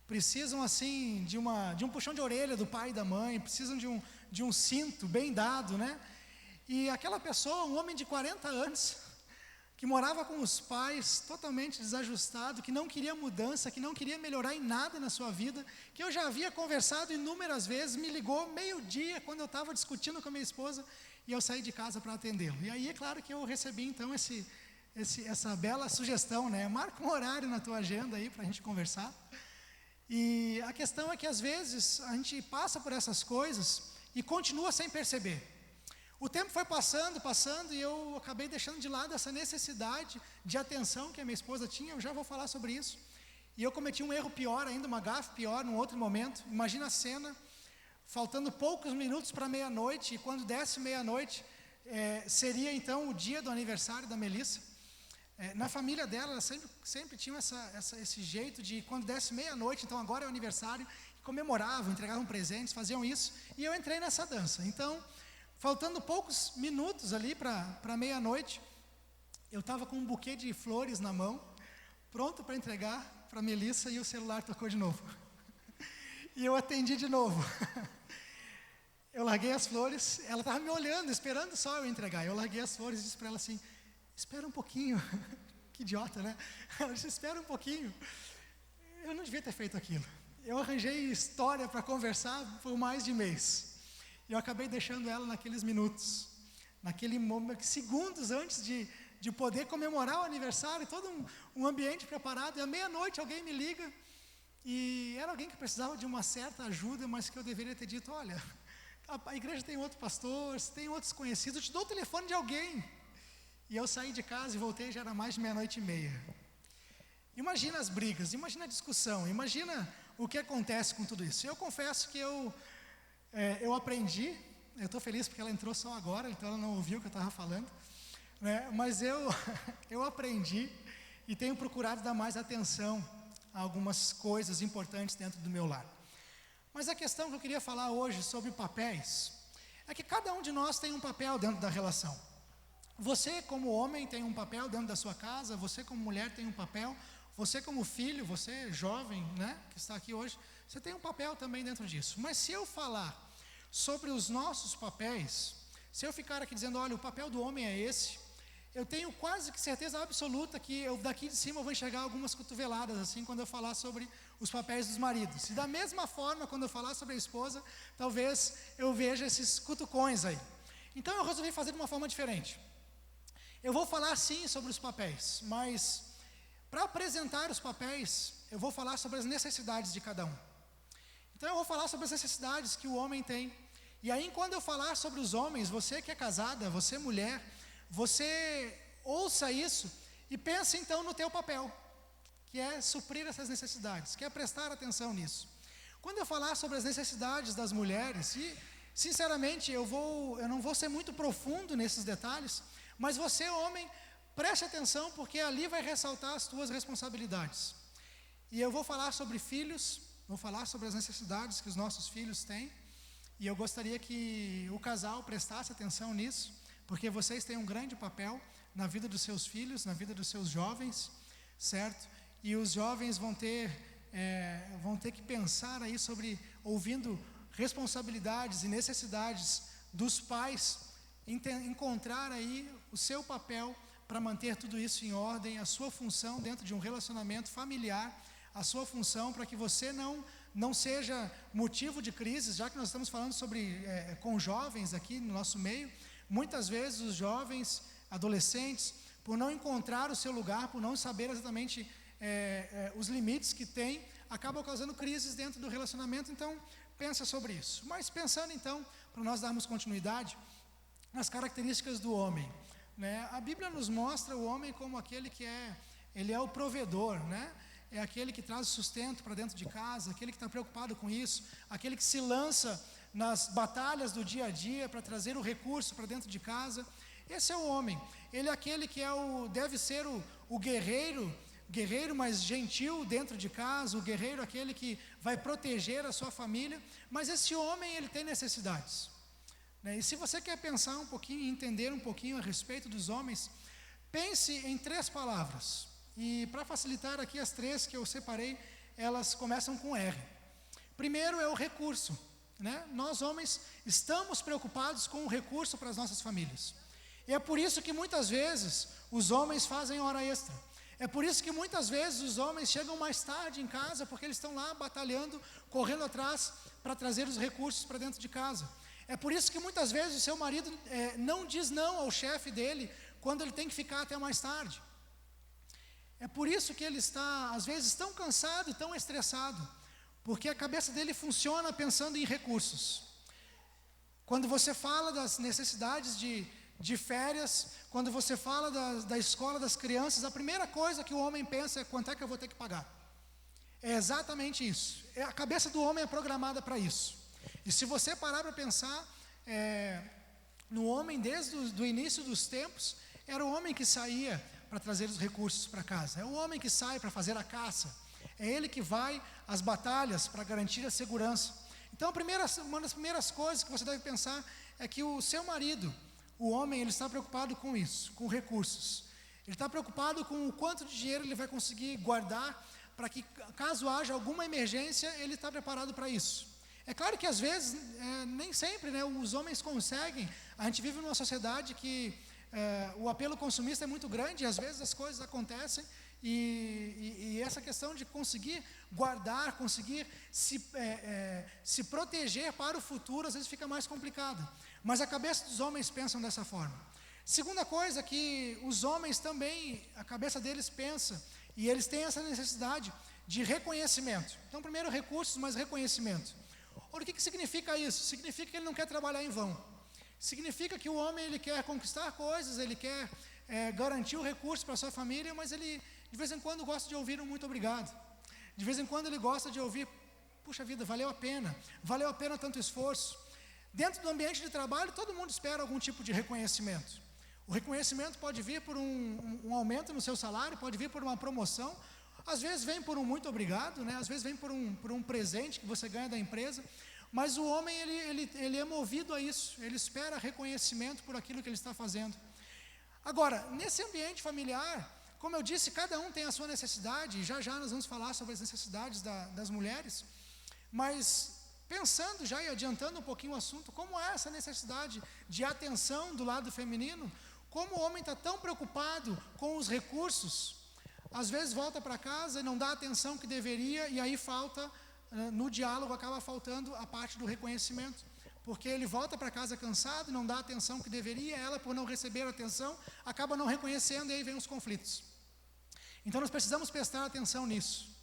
Precisam assim de um puxão de orelha do pai e da mãe, precisam de um cinto bem dado, né? E aquela pessoa, um homem de 40 anos, que morava com os pais, totalmente desajustado, que não queria mudança, que não queria melhorar em nada na sua vida, que eu já havia conversado inúmeras vezes, me ligou meio-dia, quando eu estava discutindo com a minha esposa, e eu saí de casa para atendê-lo. E aí é claro que eu recebi então essa bela sugestão, né? Marca um horário na tua agenda aí para a gente conversar. E a questão é que às vezes a gente passa por essas coisas e continua sem perceber. O tempo foi passando, e eu acabei deixando de lado essa necessidade de atenção que a minha esposa tinha. Eu já vou falar sobre isso. E eu cometi um erro pior ainda, uma gafe pior, num outro momento. Imagina a cena, faltando poucos minutos para meia-noite, e quando desse meia-noite, seria então o dia do aniversário da Melissa. Na família dela, ela sempre tinha esse jeito de, quando desse meia-noite, então agora é o aniversário, comemoravam, entregavam presentes, faziam isso, e eu entrei nessa dança. Então, faltando poucos minutos ali para meia-noite, eu estava com um buquê de flores na mão, pronto para entregar para a Melissa, e o celular tocou de novo. E eu atendi de novo. Eu larguei as flores, ela estava me olhando, esperando só eu entregar. Eu larguei as flores e disse para ela assim: espera um pouquinho. Que idiota, né? Ela disse: espera um pouquinho. Eu não devia ter feito aquilo. Eu arranjei história para conversar por mais de mês. Eu acabei deixando ela naqueles minutos, naquele momento, segundos antes de poder comemorar o aniversário, todo um ambiente preparado. E à meia-noite alguém me liga, e era alguém que precisava de uma certa ajuda, mas que eu deveria ter dito: olha, a igreja tem outro pastor, tem outros conhecidos, eu te dou o telefone de alguém. E eu saí de casa e voltei, já era mais de meia-noite e meia. Imagina as brigas, imagina a discussão, imagina o que acontece com tudo isso. Eu confesso que eu aprendi, eu estou feliz porque ela entrou só agora, então ela não ouviu o que eu estava falando, né? Mas eu aprendi e tenho procurado dar mais atenção a algumas coisas importantes dentro do meu lar. Mas a questão que eu queria falar hoje sobre papéis é que cada um de nós tem um papel dentro da relação. Você como homem tem um papel dentro da sua casa, você como mulher tem um papel, você como filho, você jovem, né, que está aqui hoje, você tem um papel também dentro disso. Mas se eu falar sobre os nossos papéis, se eu ficar aqui dizendo: olha, o papel do homem é esse, eu tenho quase que certeza absoluta que eu daqui de cima eu vou enxergar algumas cotoveladas assim quando eu falar sobre os papéis dos maridos. E da mesma forma, quando eu falar sobre a esposa, talvez eu veja esses cutucões aí. Então eu resolvi fazer de uma forma diferente. Eu vou falar sim sobre os papéis, mas para apresentar os papéis, eu vou falar sobre as necessidades de cada um. Então eu vou falar sobre as necessidades que o homem tem. E aí, quando eu falar sobre os homens, você que é casada, você mulher, você ouça isso e pense então no teu papel, que é suprir essas necessidades, que é prestar atenção nisso. Quando eu falar sobre as necessidades das mulheres, e sinceramente eu não vou ser muito profundo nesses detalhes, mas você, homem, preste atenção, porque ali vai ressaltar as tuas responsabilidades. E eu vou falar sobre filhos, vou falar sobre as necessidades que os nossos filhos têm, e eu gostaria que o casal prestasse atenção nisso, porque vocês têm um grande papel na vida dos seus filhos, na vida dos seus jovens, certo? E os jovens vão ter que pensar aí sobre, ouvindo responsabilidades e necessidades dos pais, encontrar aí o seu papel para manter tudo isso em ordem, a sua função dentro de um relacionamento familiar, a sua função para que você não seja motivo de crises, já que nós estamos falando com jovens aqui no nosso meio. Muitas vezes os jovens, adolescentes, por não encontrar o seu lugar, por não saber exatamente os limites que tem, acabam causando crises dentro do relacionamento. Então, pensa sobre isso. Mas pensando então, para nós darmos continuidade, nas características do homem, né? A Bíblia nos mostra o homem como aquele que ele é o provedor, né? É aquele que traz sustento para dentro de casa, aquele que está preocupado com isso, aquele que se lança nas batalhas do dia a dia para trazer o recurso para dentro de casa. Esse é o homem. Ele é aquele que deve ser o guerreiro, mas gentil dentro de casa, o guerreiro aquele que vai proteger a sua família. Mas esse homem, ele tem necessidades, né? E se você quer pensar um pouquinho, entender um pouquinho a respeito dos homens, pense em 3 palavras. E para facilitar aqui, as 3 que eu separei, elas começam com R. Primeiro é o recurso, né? Nós homens estamos preocupados com o recurso para as nossas famílias. E é por isso que muitas vezes os homens fazem hora extra. É por isso que muitas vezes os homens chegam mais tarde em casa, porque eles estão lá batalhando, correndo atrás para trazer os recursos para dentro de casa. É por isso que muitas vezes o seu marido não diz não ao chefe dele quando ele tem que ficar até mais tarde. É por isso que ele está, às vezes, tão cansado e tão estressado, porque a cabeça dele funciona pensando em recursos. Quando você fala das necessidades de férias, quando você fala da escola das crianças, a primeira coisa que o homem pensa é: quanto é que eu vou ter que pagar? É exatamente isso. A cabeça do homem é programada para isso. E se você parar para pensar, no homem desde o início dos tempos, era o homem que saía para trazer os recursos para casa. É o homem que sai para fazer a caça. É ele que vai às batalhas para garantir a segurança. Então, uma das primeiras coisas que você deve pensar é que o seu marido, o homem, ele está preocupado com isso, com recursos. Ele está preocupado com o quanto de dinheiro ele vai conseguir guardar para que, caso haja alguma emergência, ele está preparado para isso. É claro que às vezes, nem sempre, né, os homens conseguem. A gente vive numa sociedade que o apelo consumista é muito grande, e às vezes as coisas acontecem, e essa questão de conseguir guardar, conseguir se proteger para o futuro, às vezes fica mais complicado. Mas a cabeça dos homens pensam dessa forma. Segunda coisa, que os homens também, a cabeça deles pensa, e eles têm essa necessidade de reconhecimento. Então, primeiro recursos, mas reconhecimento. Ora, o que significa isso? Significa que ele não quer trabalhar em vão. Significa que o homem, ele quer conquistar coisas, ele quer garantir o recurso para a sua família, mas ele, de vez em quando, gosta de ouvir um muito obrigado. De vez em quando ele gosta de ouvir: puxa vida, valeu a pena tanto esforço. Dentro do ambiente de trabalho, todo mundo espera algum tipo de reconhecimento. O reconhecimento pode vir por um aumento no seu salário, pode vir por uma promoção, às vezes vem por um muito obrigado, né? Às vezes vem por um presente que você ganha da empresa. Mas o homem, ele é movido a isso, ele espera reconhecimento por aquilo que ele está fazendo. Agora, nesse ambiente familiar, como eu disse, cada um tem a sua necessidade, e já nós vamos falar sobre as necessidades das mulheres, mas pensando já e adiantando um pouquinho o assunto, como é essa necessidade de atenção do lado feminino, como o homem está tão preocupado com os recursos, às vezes volta para casa e não dá a atenção que deveria, e aí no diálogo acaba faltando a parte do reconhecimento, porque ele volta para casa cansado, não dá a atenção que deveria, ela, por não receber atenção, acaba não reconhecendo, e aí vem os conflitos. Então nós precisamos prestar atenção nisso.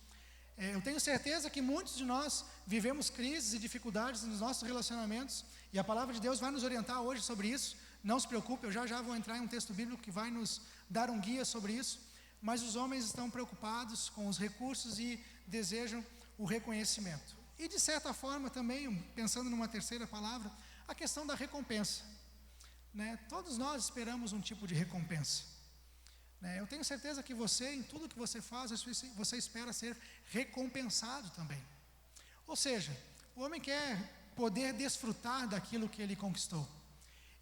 Eu tenho certeza que muitos de nós vivemos crises e dificuldades nos nossos relacionamentos, e a palavra de Deus vai nos orientar hoje sobre isso. Não se preocupe, eu já vou entrar em um texto bíblico que vai nos dar um guia sobre isso, mas os homens estão preocupados com os recursos e desejam o reconhecimento. E de certa forma também, pensando numa terceira palavra, a questão da recompensa, né? Todos nós esperamos um tipo de recompensa, né? Eu tenho certeza que você, em tudo que você faz, você espera ser recompensado também. Ou seja, o homem quer poder desfrutar daquilo que ele conquistou.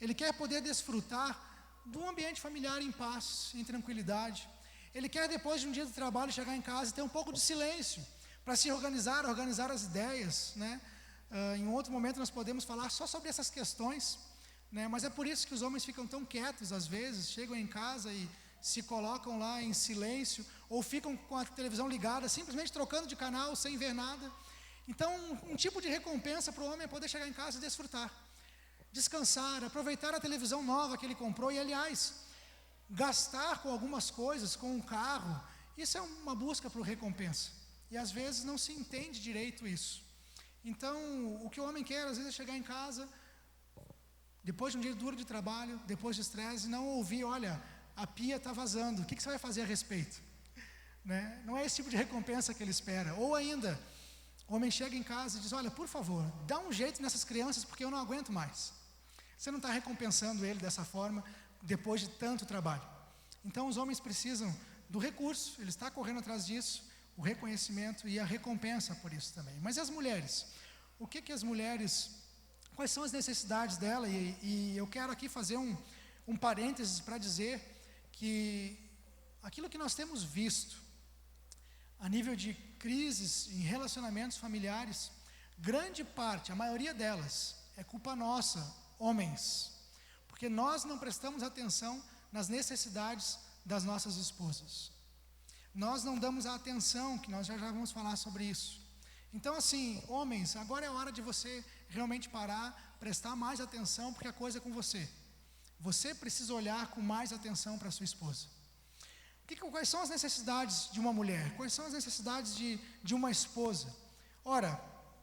Ele quer poder desfrutar de um ambiente familiar em paz, em tranquilidade. Ele quer, depois de um dia de trabalho, chegar em casa e ter um pouco de silêncio, para se organizar as ideias, né? Em um outro momento nós podemos falar só sobre essas questões, né? Mas é por isso que os homens ficam tão quietos às vezes, chegam em casa e se colocam lá em silêncio, ou ficam com a televisão ligada, simplesmente trocando de canal, sem ver nada. Então, um tipo de recompensa para o homem é poder chegar em casa e desfrutar, descansar, aproveitar a televisão nova que ele comprou, e aliás, gastar com algumas coisas, com um carro, isso é uma busca por recompensa, e às vezes não se entende direito isso. Então, o que o homem quer às vezes é chegar em casa, depois de um dia duro de trabalho, depois de estresse, não ouvir, olha, a pia está vazando, o que você vai fazer a respeito? Né? Não é esse tipo de recompensa que ele espera. Ou ainda, o homem chega em casa e diz, olha, por favor, dá um jeito nessas crianças, porque eu não aguento mais. Você não está recompensando ele dessa forma, depois de tanto trabalho. Então, os homens precisam do recurso, ele está correndo atrás disso, o reconhecimento e a recompensa por isso também. Mas e as mulheres? O que as mulheres, quais são as necessidades dela? E eu quero aqui fazer um parênteses para dizer que aquilo que nós temos visto a nível de crises em relacionamentos familiares, grande parte, a maioria delas, é culpa nossa, homens, porque nós não prestamos atenção nas necessidades das nossas esposas. Nós não damos a atenção, que nós já vamos falar sobre isso. Então, assim, homens, agora é a hora de você realmente parar, prestar mais atenção, porque a coisa é com você. Você precisa olhar com mais atenção para a sua esposa. Quais são as necessidades de uma mulher? Quais são as necessidades de uma esposa? Ora,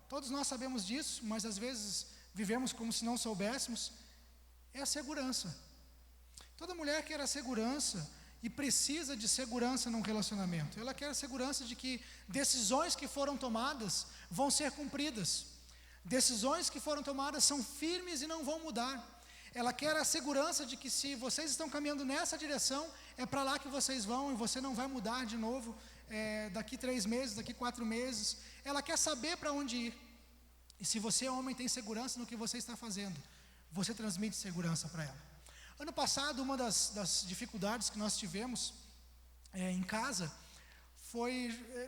todos nós sabemos disso, mas às vezes vivemos como se não soubéssemos. É a segurança. Toda mulher quer a segurança e precisa de segurança num relacionamento. Ela quer a segurança de que decisões que foram tomadas vão ser cumpridas. Decisões que foram tomadas são firmes e não vão mudar. Ela quer a segurança de que se vocês estão caminhando nessa direção, é para lá que vocês vão e você não vai mudar de novo daqui 3 meses, daqui 4 meses. Ela quer saber para onde ir. E se você, homem, tem segurança no que você está fazendo, você transmite segurança para ela. Ano passado, uma das dificuldades que nós tivemos em casa foi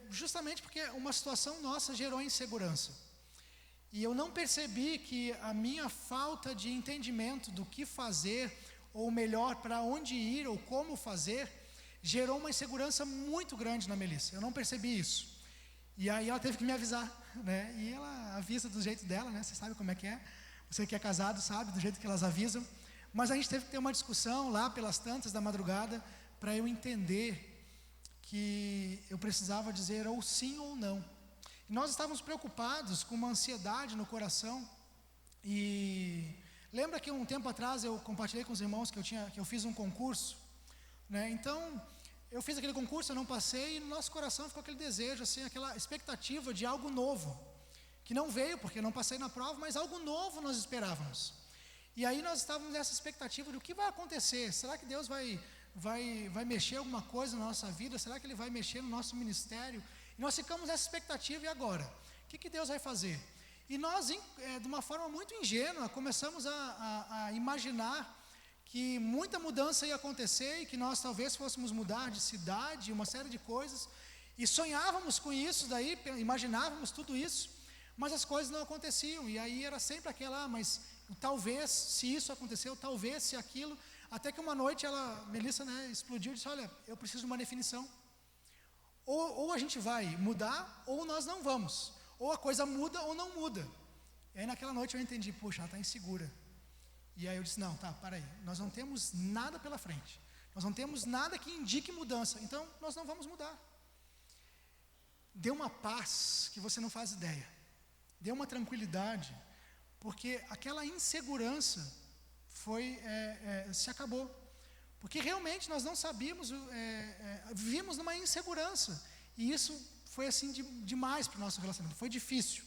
justamente porque uma situação nossa gerou insegurança. E eu não percebi que a minha falta de entendimento do que fazer, ou melhor, para onde ir, ou como fazer, gerou uma insegurança muito grande na Melissa. Eu não percebi isso. E aí ela teve que me avisar, né? E ela avisa do jeito dela, né? Você sabe como é que é. Você que é casado sabe do jeito que elas avisam. Mas a gente teve que ter uma discussão lá pelas tantas da madrugada, para eu entender que eu precisava dizer ou sim ou não. E nós estávamos preocupados, com uma ansiedade no coração. E lembra que um tempo atrás eu compartilhei com os irmãos que eu fiz um concurso, né? Então, eu fiz aquele concurso, eu não passei, e no nosso coração ficou aquele desejo, assim, aquela expectativa de algo novo, que não veio porque eu não passei na prova, mas algo novo nós esperávamos. E aí nós estávamos nessa expectativa de o que vai acontecer. Será que Deus vai mexer alguma coisa na nossa vida? Será que Ele vai mexer no nosso ministério? E nós ficamos nessa expectativa, e agora? O que Deus vai fazer? E nós, de uma forma muito ingênua, começamos a imaginar que muita mudança ia acontecer, e que nós talvez fôssemos mudar de cidade, uma série de coisas, e sonhávamos com isso daí, imaginávamos tudo isso, mas as coisas não aconteciam. E aí era sempre aquela, mas talvez se isso aconteceu, talvez se aquilo, até que uma noite Melissa, né, explodiu e disse, olha, eu preciso de uma definição. Ou a gente vai mudar, ou nós não vamos. Ou a coisa muda ou não muda. E aí naquela noite eu entendi, puxa, ela está insegura. E aí eu disse, não, tá, para aí, nós não temos nada pela frente. Nós não temos nada que indique mudança, então nós não vamos mudar. Deu uma paz que você não faz ideia. Deu uma tranquilidade, porque aquela insegurança se acabou. Porque realmente nós não sabíamos, vivíamos numa insegurança. E isso foi assim demais para o nosso relacionamento, foi difícil.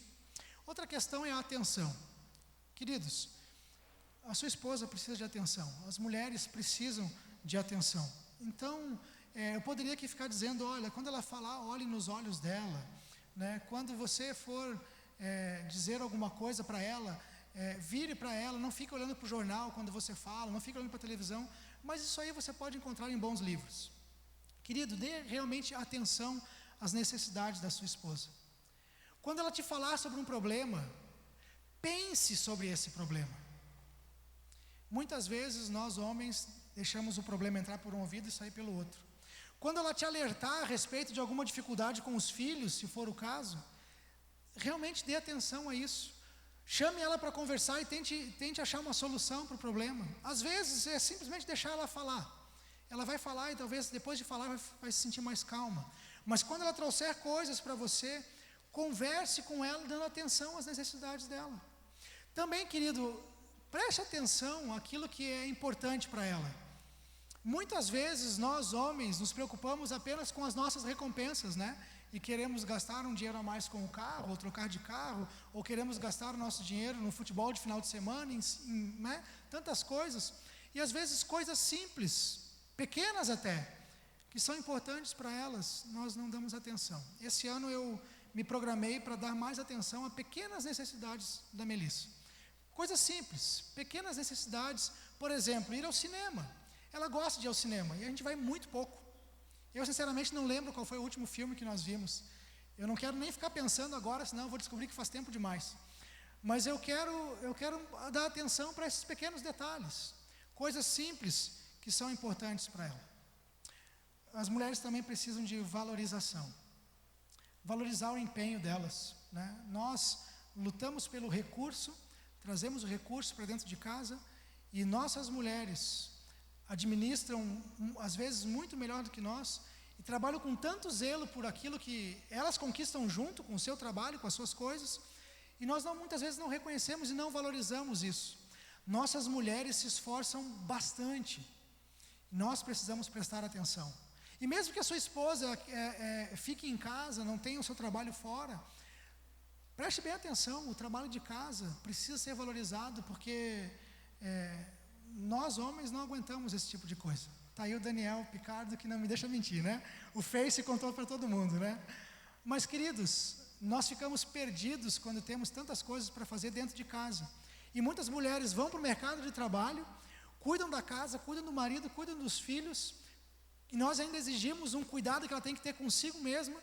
Outra questão é a atenção. Queridos, a sua esposa precisa de atenção, as mulheres precisam de atenção. Então, eu poderia aqui ficar dizendo, olha, quando ela falar, olhe nos olhos dela, né? Quando você for dizer alguma coisa para ela, vire para ela, não fique olhando para o jornal quando você fala, não fique olhando para a televisão, mas isso aí você pode encontrar em bons livros. Querido, dê realmente atenção às necessidades da sua esposa. Quando ela te falar sobre um problema, pense sobre esse problema. Muitas vezes nós homens deixamos o problema entrar por um ouvido e sair pelo outro. Quando ela te alertar a respeito de alguma dificuldade com os filhos, se for o caso, realmente dê atenção a isso. Chame ela para conversar e tente achar uma solução para o problema. Às vezes é simplesmente deixar ela falar. Ela vai falar e talvez depois de falar vai se sentir mais calma. Mas quando ela trouxer coisas para você, converse com ela dando atenção às necessidades dela. Também, querido, preste atenção àquilo que é importante para ela. Muitas vezes nós homens nos preocupamos apenas com as nossas recompensas, né? E queremos gastar um dinheiro a mais com o carro, ou trocar de carro, ou queremos gastar o nosso dinheiro no futebol de final de semana, né? Tantas coisas. E às vezes coisas simples, pequenas até, que são importantes para elas, nós não damos atenção. Esse ano eu me programei para dar mais atenção a pequenas necessidades da Melissa. Coisas simples, pequenas necessidades, por exemplo, ir ao cinema. Ela gosta de ir ao cinema e a gente vai muito pouco. Eu sinceramente não lembro qual foi o último filme que nós vimos. Eu não quero nem ficar pensando agora, senão eu vou descobrir que faz tempo demais. Mas eu quero dar atenção para esses pequenos detalhes, coisas simples que são importantes para ela. As mulheres também precisam de valorização. Valorizar o empenho delas, né? Nós lutamos pelo recurso, trazemos o recurso para dentro de casa e nossas mulheres administram, às vezes, muito melhor do que nós e trabalham com tanto zelo por aquilo que elas conquistam junto com o seu trabalho, com as suas coisas, e nós muitas vezes não reconhecemos e não valorizamos isso. Nossas mulheres se esforçam bastante, nós precisamos prestar atenção. E mesmo que a sua esposa fique em casa, não tenha o seu trabalho fora, preste bem atenção, o trabalho de casa precisa ser valorizado, porque nós homens não aguentamos esse tipo de coisa. Está aí o Daniel Picardo que não me deixa mentir, né? O Face contou para todo mundo, né? Mas, queridos, nós ficamos perdidos quando temos tantas coisas para fazer dentro de casa. E muitas mulheres vão para o mercado de trabalho, cuidam da casa, cuidam do marido, cuidam dos filhos, e nós ainda exigimos um cuidado que ela tem que ter consigo mesma,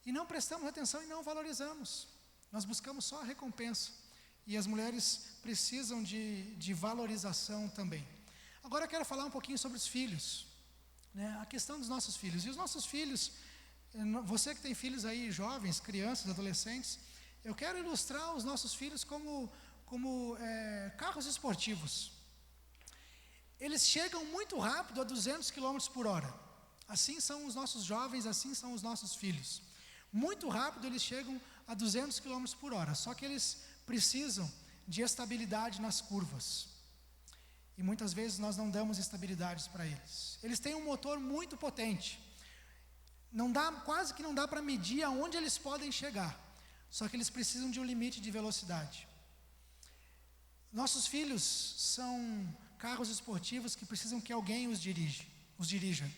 e não prestamos atenção e não valorizamos. Nós buscamos só a recompensa. E as mulheres precisam de valorização também. Agora eu quero falar um pouquinho sobre os filhos, né? A questão dos nossos filhos. E os nossos filhos, você que tem filhos aí, jovens, crianças, adolescentes, eu quero ilustrar os nossos filhos como carros esportivos. Eles chegam muito rápido a 200 km por hora. Assim são os nossos jovens, assim são os nossos filhos. Muito rápido eles chegam a 200 km por hora, só que eles precisam de estabilidade nas curvas. E muitas vezes nós não damos estabilidades para eles. Eles têm um motor muito potente. Quase que não dá para medir aonde eles podem chegar. Só que eles precisam de um limite de velocidade. Nossos filhos são carros esportivos que precisam que alguém os dirija.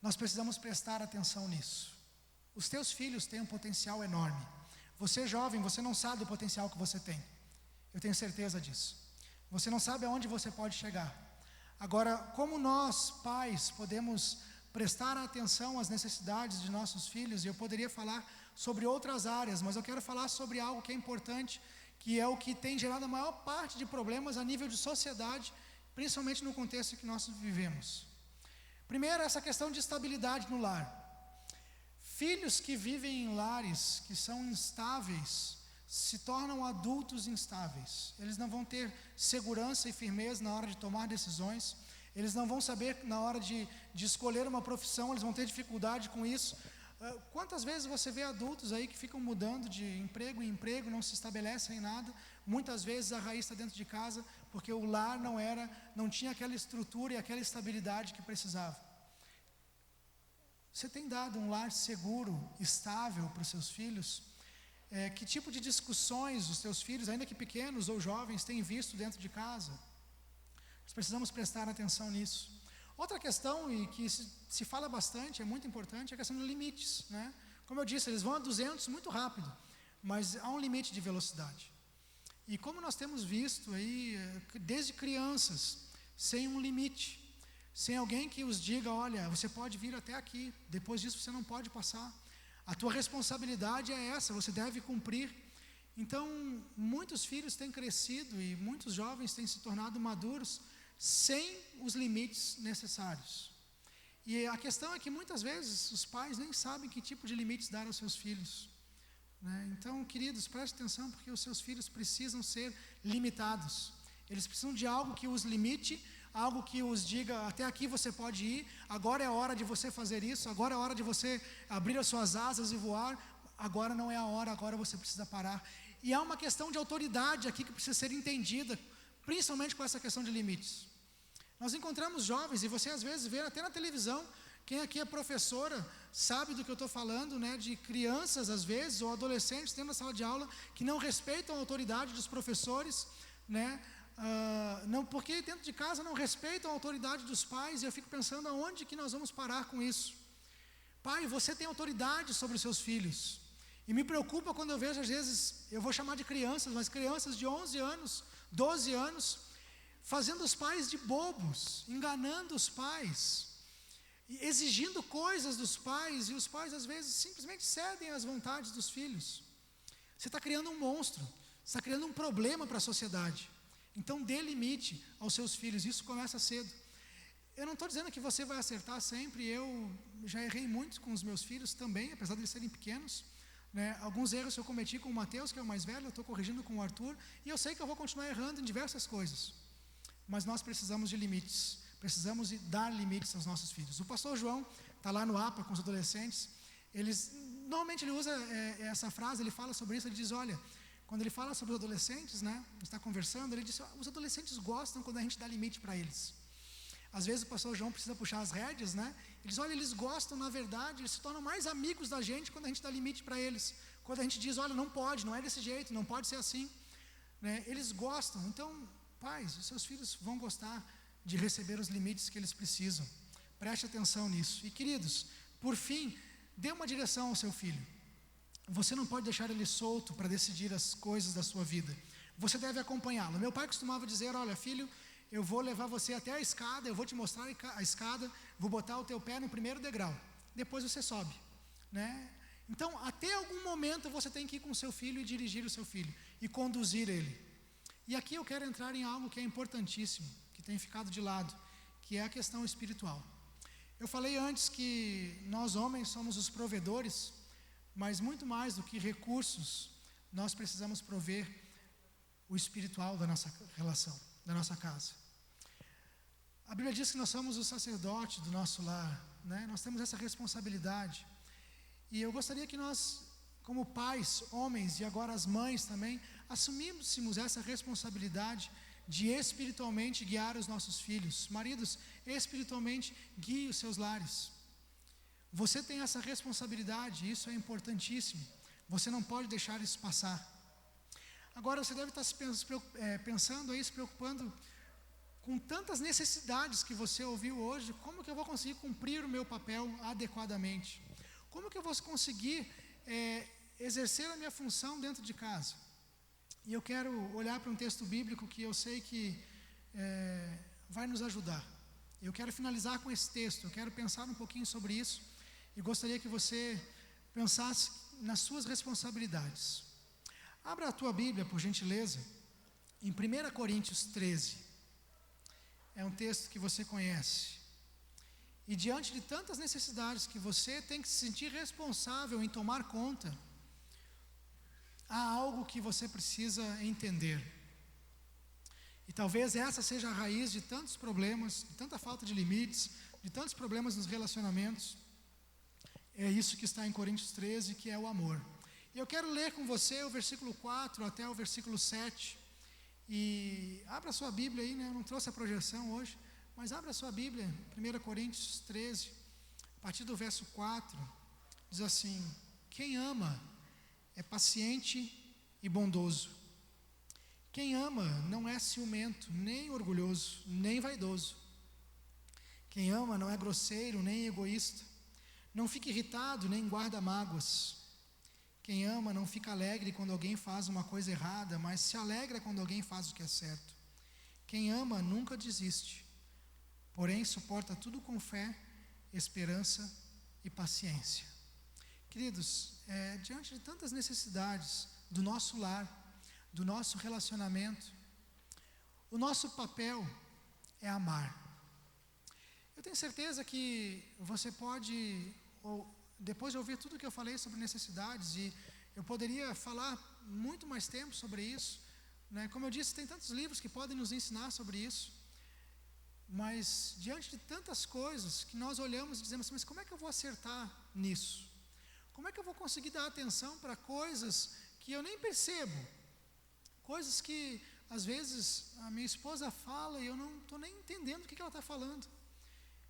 Nós precisamos prestar atenção nisso. Os teus filhos têm um potencial enorme. Você jovem, você não sabe o potencial que você tem. Eu tenho certeza disso. Você não sabe aonde você pode chegar. Agora, como nós, pais, podemos prestar atenção às necessidades de nossos filhos, e eu poderia falar sobre outras áreas, mas eu quero falar sobre algo que é importante, que é o que tem gerado a maior parte de problemas a nível de sociedade, principalmente no contexto que nós vivemos. Primeiro, essa questão de estabilidade no lar. Filhos que vivem em lares que são instáveis se tornam adultos instáveis. Eles não vão ter segurança e firmeza na hora de tomar decisões. Eles não vão saber na hora de escolher uma profissão, eles vão ter dificuldade com isso. Quantas vezes você vê adultos aí que ficam mudando de emprego em emprego, não se estabelecem em nada? Muitas vezes a raiz está dentro de casa, porque o lar não tinha aquela estrutura e aquela estabilidade que precisava. Você tem dado um lar seguro, estável para os seus filhos? Que tipo de discussões os teus filhos, ainda que pequenos ou jovens, têm visto dentro de casa? Nós precisamos prestar atenção nisso. Outra questão, e que se fala bastante, é muito importante, é a questão dos limites, né? Como eu disse, eles vão a 200 muito rápido, mas há um limite de velocidade. E como nós temos visto aí, desde crianças, sem um limite, sem alguém que os diga, olha, você pode vir até aqui, depois disso você não pode passar. A tua responsabilidade é essa, você deve cumprir. Então, muitos filhos têm crescido e muitos jovens têm se tornado maduros sem os limites necessários. E a questão é que muitas vezes os pais nem sabem que tipo de limites dar aos seus filhos, né? Então, queridos, prestem atenção, porque os seus filhos precisam ser limitados. Eles precisam de algo que os limite, algo que os diga, até aqui você pode ir, agora é a hora de você fazer isso, agora é a hora de você abrir as suas asas e voar, agora não é a hora, agora você precisa parar. E há uma questão de autoridade aqui que precisa ser entendida, principalmente com essa questão de limites. Nós encontramos jovens, e você às vezes vê até na televisão, quem aqui é professora sabe do que eu estou falando, né, de crianças às vezes, ou adolescentes dentro da sala de aula, que não respeitam a autoridade dos professores, né, não, porque dentro de casa não respeitam a autoridade dos pais, e eu fico pensando aonde que nós vamos parar com isso. Pai, você tem autoridade sobre os seus filhos, e me preocupa quando eu vejo às vezes, eu vou chamar de crianças, mas crianças de 11 anos, 12 anos, fazendo os pais de bobos, enganando os pais, exigindo coisas dos pais, e os pais às vezes simplesmente cedem às vontades dos filhos. Você está criando um monstro, você está criando um problema para a sociedade. Então dê limite aos seus filhos, isso começa cedo. Eu não estou dizendo que você vai acertar sempre, eu já errei muito com os meus filhos também, apesar de eles serem pequenos, né? Alguns erros eu cometi com o Mateus, que é o mais velho, eu estou corrigindo com o Arthur, e eu sei que eu vou continuar errando em diversas coisas. Mas nós precisamos de limites, precisamos de dar limites aos nossos filhos. O pastor João está lá no APA com os adolescentes, normalmente ele usa essa frase, ele fala sobre isso, ele diz, olha, quando ele fala sobre os adolescentes, né, está conversando, ele diz, os adolescentes gostam quando a gente dá limite para eles. Às vezes o pastor João precisa puxar as rédeas, né, ele diz, olha, eles gostam, na verdade, eles se tornam mais amigos da gente quando a gente dá limite para eles. Quando a gente diz, olha, não pode, não é desse jeito, não pode ser assim, né, eles gostam. Então, pais, os seus filhos vão gostar de receber os limites que eles precisam. Preste atenção nisso. E queridos, por fim, dê uma direção ao seu filho. Você não pode deixar ele solto para decidir as coisas da sua vida. Você deve acompanhá-lo. Meu pai costumava dizer, olha filho, eu vou levar você até a escada, eu vou te mostrar a escada, vou botar o teu pé no primeiro degrau, depois você sobe, né? Então, até algum momento você tem que ir com o seu filho e dirigir o seu filho, e conduzir ele. E aqui eu quero entrar em algo que é importantíssimo, que tem ficado de lado, que é a questão espiritual. Eu falei antes que nós homens somos os provedores, mas muito mais do que recursos, nós precisamos prover o espiritual da nossa relação, da nossa casa. A Bíblia diz que nós somos o sacerdote do nosso lar, né? Nós temos essa responsabilidade. E eu gostaria que nós, como pais, homens e agora as mães também, assumíssemos essa responsabilidade de espiritualmente guiar os nossos filhos. Maridos, espiritualmente guie os seus lares. Você tem essa responsabilidade, isso é importantíssimo. Você não pode deixar isso passar. Agora você deve estar pensando aí, se preocupando com tantas necessidades que você ouviu hoje. Como que eu vou conseguir cumprir o meu papel adequadamente? Como que eu vou conseguir exercer a minha função dentro de casa? E eu quero olhar para um texto bíblico que eu sei que vai nos ajudar. Eu quero finalizar com esse texto, eu quero pensar um pouquinho sobre isso e gostaria que você pensasse nas suas responsabilidades. Abra a tua Bíblia, por gentileza, em 1 Coríntios 13. É um texto que você conhece. E diante de tantas necessidades que você tem que se sentir responsável em tomar conta, há algo que você precisa entender. E talvez essa seja a raiz de tantos problemas, de tanta falta de limites, de tantos problemas nos relacionamentos. É isso que está em Coríntios 13, que é o amor. E eu quero ler com você o versículo 4 até o versículo 7. E abra a sua Bíblia aí, né? Eu não trouxe a projeção hoje, mas abra a sua Bíblia, 1 Coríntios 13, a partir do verso 4, diz assim: quem ama é paciente e bondoso. Quem ama não é ciumento, nem orgulhoso, nem vaidoso. Quem ama não é grosseiro, nem egoísta. Não fica irritado, nem guarda mágoas. Quem ama não fica alegre quando alguém faz uma coisa errada, mas se alegra quando alguém faz o que é certo. Quem ama nunca desiste, porém suporta tudo com fé, esperança e paciência. Queridos, diante de tantas necessidades do nosso lar, do nosso relacionamento, o nosso papel é amar. Eu tenho certeza que você pode, depois de ouvir tudo que eu falei sobre necessidades, e eu poderia falar muito mais tempo sobre isso, né? Como eu disse, tem tantos livros que podem nos ensinar sobre isso, mas diante de tantas coisas que nós olhamos e dizemos assim, mas como é que eu vou acertar nisso? Como é que eu vou conseguir dar atenção para coisas que eu nem percebo? Coisas que às vezes a minha esposa fala e eu não estou nem entendendo o que ela está falando.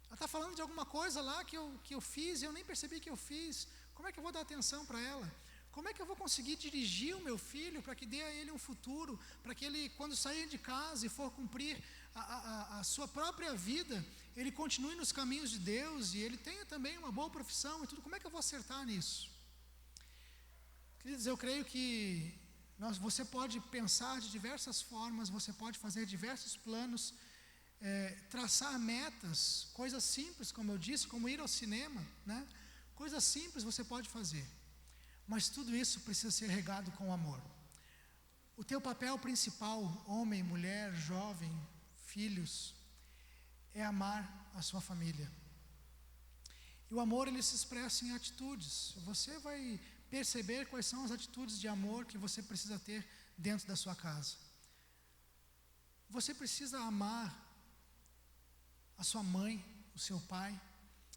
Ela está falando de alguma coisa lá que eu fiz e eu nem percebi que eu fiz. Como é que eu vou dar atenção para ela? Como é que eu vou conseguir dirigir o meu filho para que dê a ele um futuro, para que ele, quando sair de casa e for cumprir a sua própria vida, ele continue nos caminhos de Deus e ele tenha também uma boa profissão e tudo? Como é que eu vou acertar nisso? Queridos, eu creio que você pode pensar de diversas formas, você pode fazer diversos planos, traçar metas, coisas simples, como eu disse, como ir ao cinema, né? Coisas simples você pode fazer, mas tudo isso precisa ser regado com amor. O teu papel principal, homem, mulher, jovem, filhos, é amar a sua família. E o amor, ele se expressa em atitudes. Você vai perceber quais são as atitudes de amor que você precisa ter dentro da sua casa. Você precisa amar a sua mãe, o seu pai.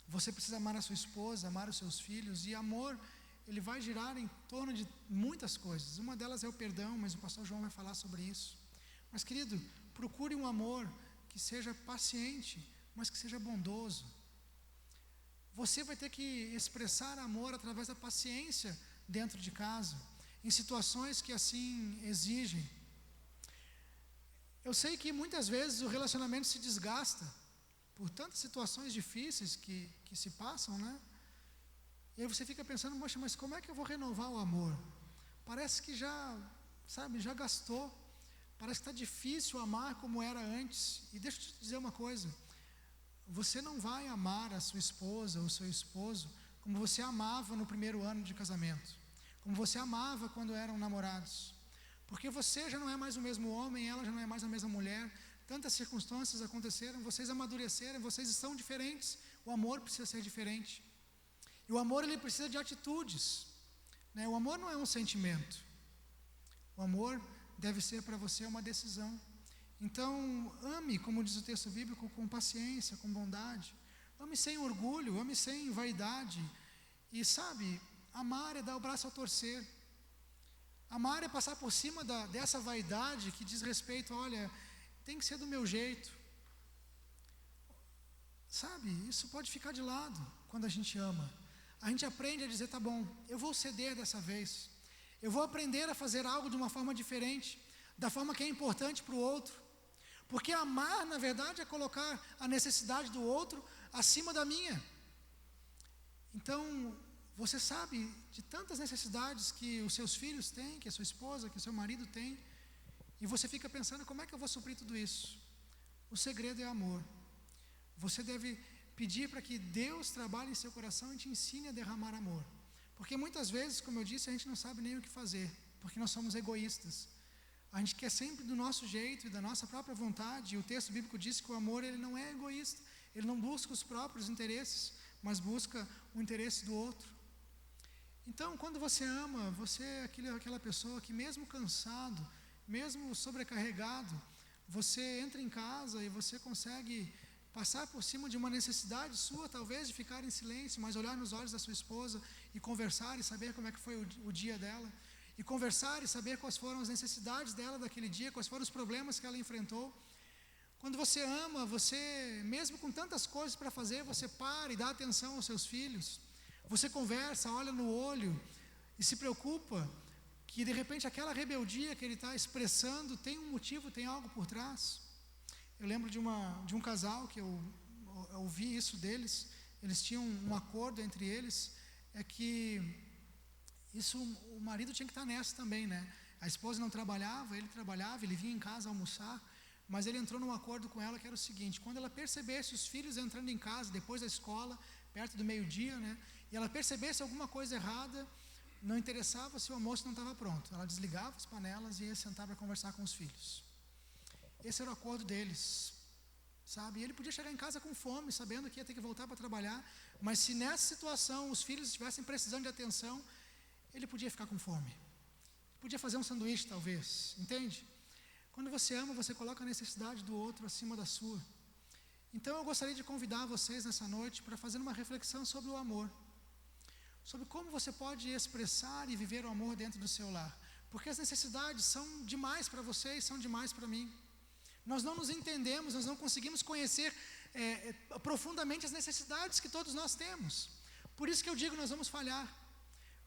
Você precisa amar a sua esposa, amar os seus filhos. E amor, ele vai girar em torno de muitas coisas. Uma delas é o perdão, mas o pastor João vai falar sobre isso. Mas, querido, procure um amor que seja paciente, mas que seja bondoso. Você vai ter que expressar amor através da paciência dentro de casa, em situações que assim exigem. Eu sei que muitas vezes o relacionamento se desgasta por tantas situações difíceis que se passam, né? E aí você fica pensando, poxa, mas como é que eu vou renovar o amor? Parece que já gastou. Parece que está difícil amar como era antes. E deixa eu te dizer uma coisa, você não vai amar a sua esposa ou o seu esposo como você amava no primeiro ano de casamento, como você amava quando eram namorados, porque você já não é mais o mesmo homem, ela já não é mais a mesma mulher, tantas circunstâncias aconteceram, vocês amadureceram, vocês estão diferentes, o amor precisa ser diferente, e o amor, ele precisa de atitudes, né? O amor não é um sentimento, o amor deve ser para você uma decisão. Então, ame, como diz o texto bíblico, com paciência, com bondade. Ame sem orgulho, ame sem vaidade. E sabe, amar é dar o braço a torcer. Amar é passar por cima dessa vaidade que diz respeito, olha, tem que ser do meu jeito. Sabe, isso pode ficar de lado quando a gente ama. A gente aprende a dizer, tá bom, eu vou ceder dessa vez. Eu vou aprender a fazer algo de uma forma diferente, da forma que é importante para o outro. Porque amar, na verdade, é colocar a necessidade do outro acima da minha. Então, você sabe de tantas necessidades que os seus filhos têm, que a sua esposa, que o seu marido tem, e você fica pensando, como é que eu vou suprir tudo isso? O segredo é amor. Você deve pedir para que Deus trabalhe em seu coração e te ensine a derramar amor. Porque muitas vezes, como eu disse, a gente não sabe nem o que fazer, porque nós somos egoístas. A gente quer sempre do nosso jeito e da nossa própria vontade, e o texto bíblico diz que o amor, ele não é egoísta, ele não busca os próprios interesses, mas busca o interesse do outro. Então, quando você ama, você é aquela pessoa que mesmo cansado, mesmo sobrecarregado, você entra em casa e você consegue passar por cima de uma necessidade sua, talvez de ficar em silêncio, mas olhar nos olhos da sua esposa e conversar e saber como é que foi o dia dela, e conversar e saber quais foram as necessidades dela daquele dia, quais foram os problemas que ela enfrentou. Quando você ama, você, mesmo com tantas coisas para fazer, você para e dá atenção aos seus filhos, você conversa, olha no olho e se preocupa que de repente aquela rebeldia que ele está expressando tem um motivo, tem algo por trás. Eu lembro de um casal que eu ouvi isso deles. Eles tinham um acordo entre eles, é que o marido tinha que estar nessa também, né? A esposa não trabalhava, ele vinha em casa almoçar, mas ele entrou num acordo com ela que era o seguinte: quando ela percebesse os filhos entrando em casa depois da escola, perto do meio-dia, né? E ela percebesse alguma coisa errada, não interessava se o almoço não estava pronto, ela desligava as panelas e ia sentar para conversar com os filhos. Esse era o acordo deles. sabe? E ele podia chegar em casa com fome, sabendo que ia ter que voltar para trabalhar, mas se nessa situação os filhos estivessem precisando de atenção, ele podia ficar com fome. Podia fazer um sanduíche, talvez, entende? Quando você ama, você coloca a necessidade do outro acima da sua. Então eu gostaria de convidar vocês nessa noite para fazer uma reflexão sobre o amor, sobre como você pode expressar e viver o amor dentro do seu lar, porque as necessidades são demais para vocês, são demais para mim. Nós não nos entendemos, nós não conseguimos conhecer profundamente as necessidades que todos nós temos. Por isso que eu digo, nós vamos falhar.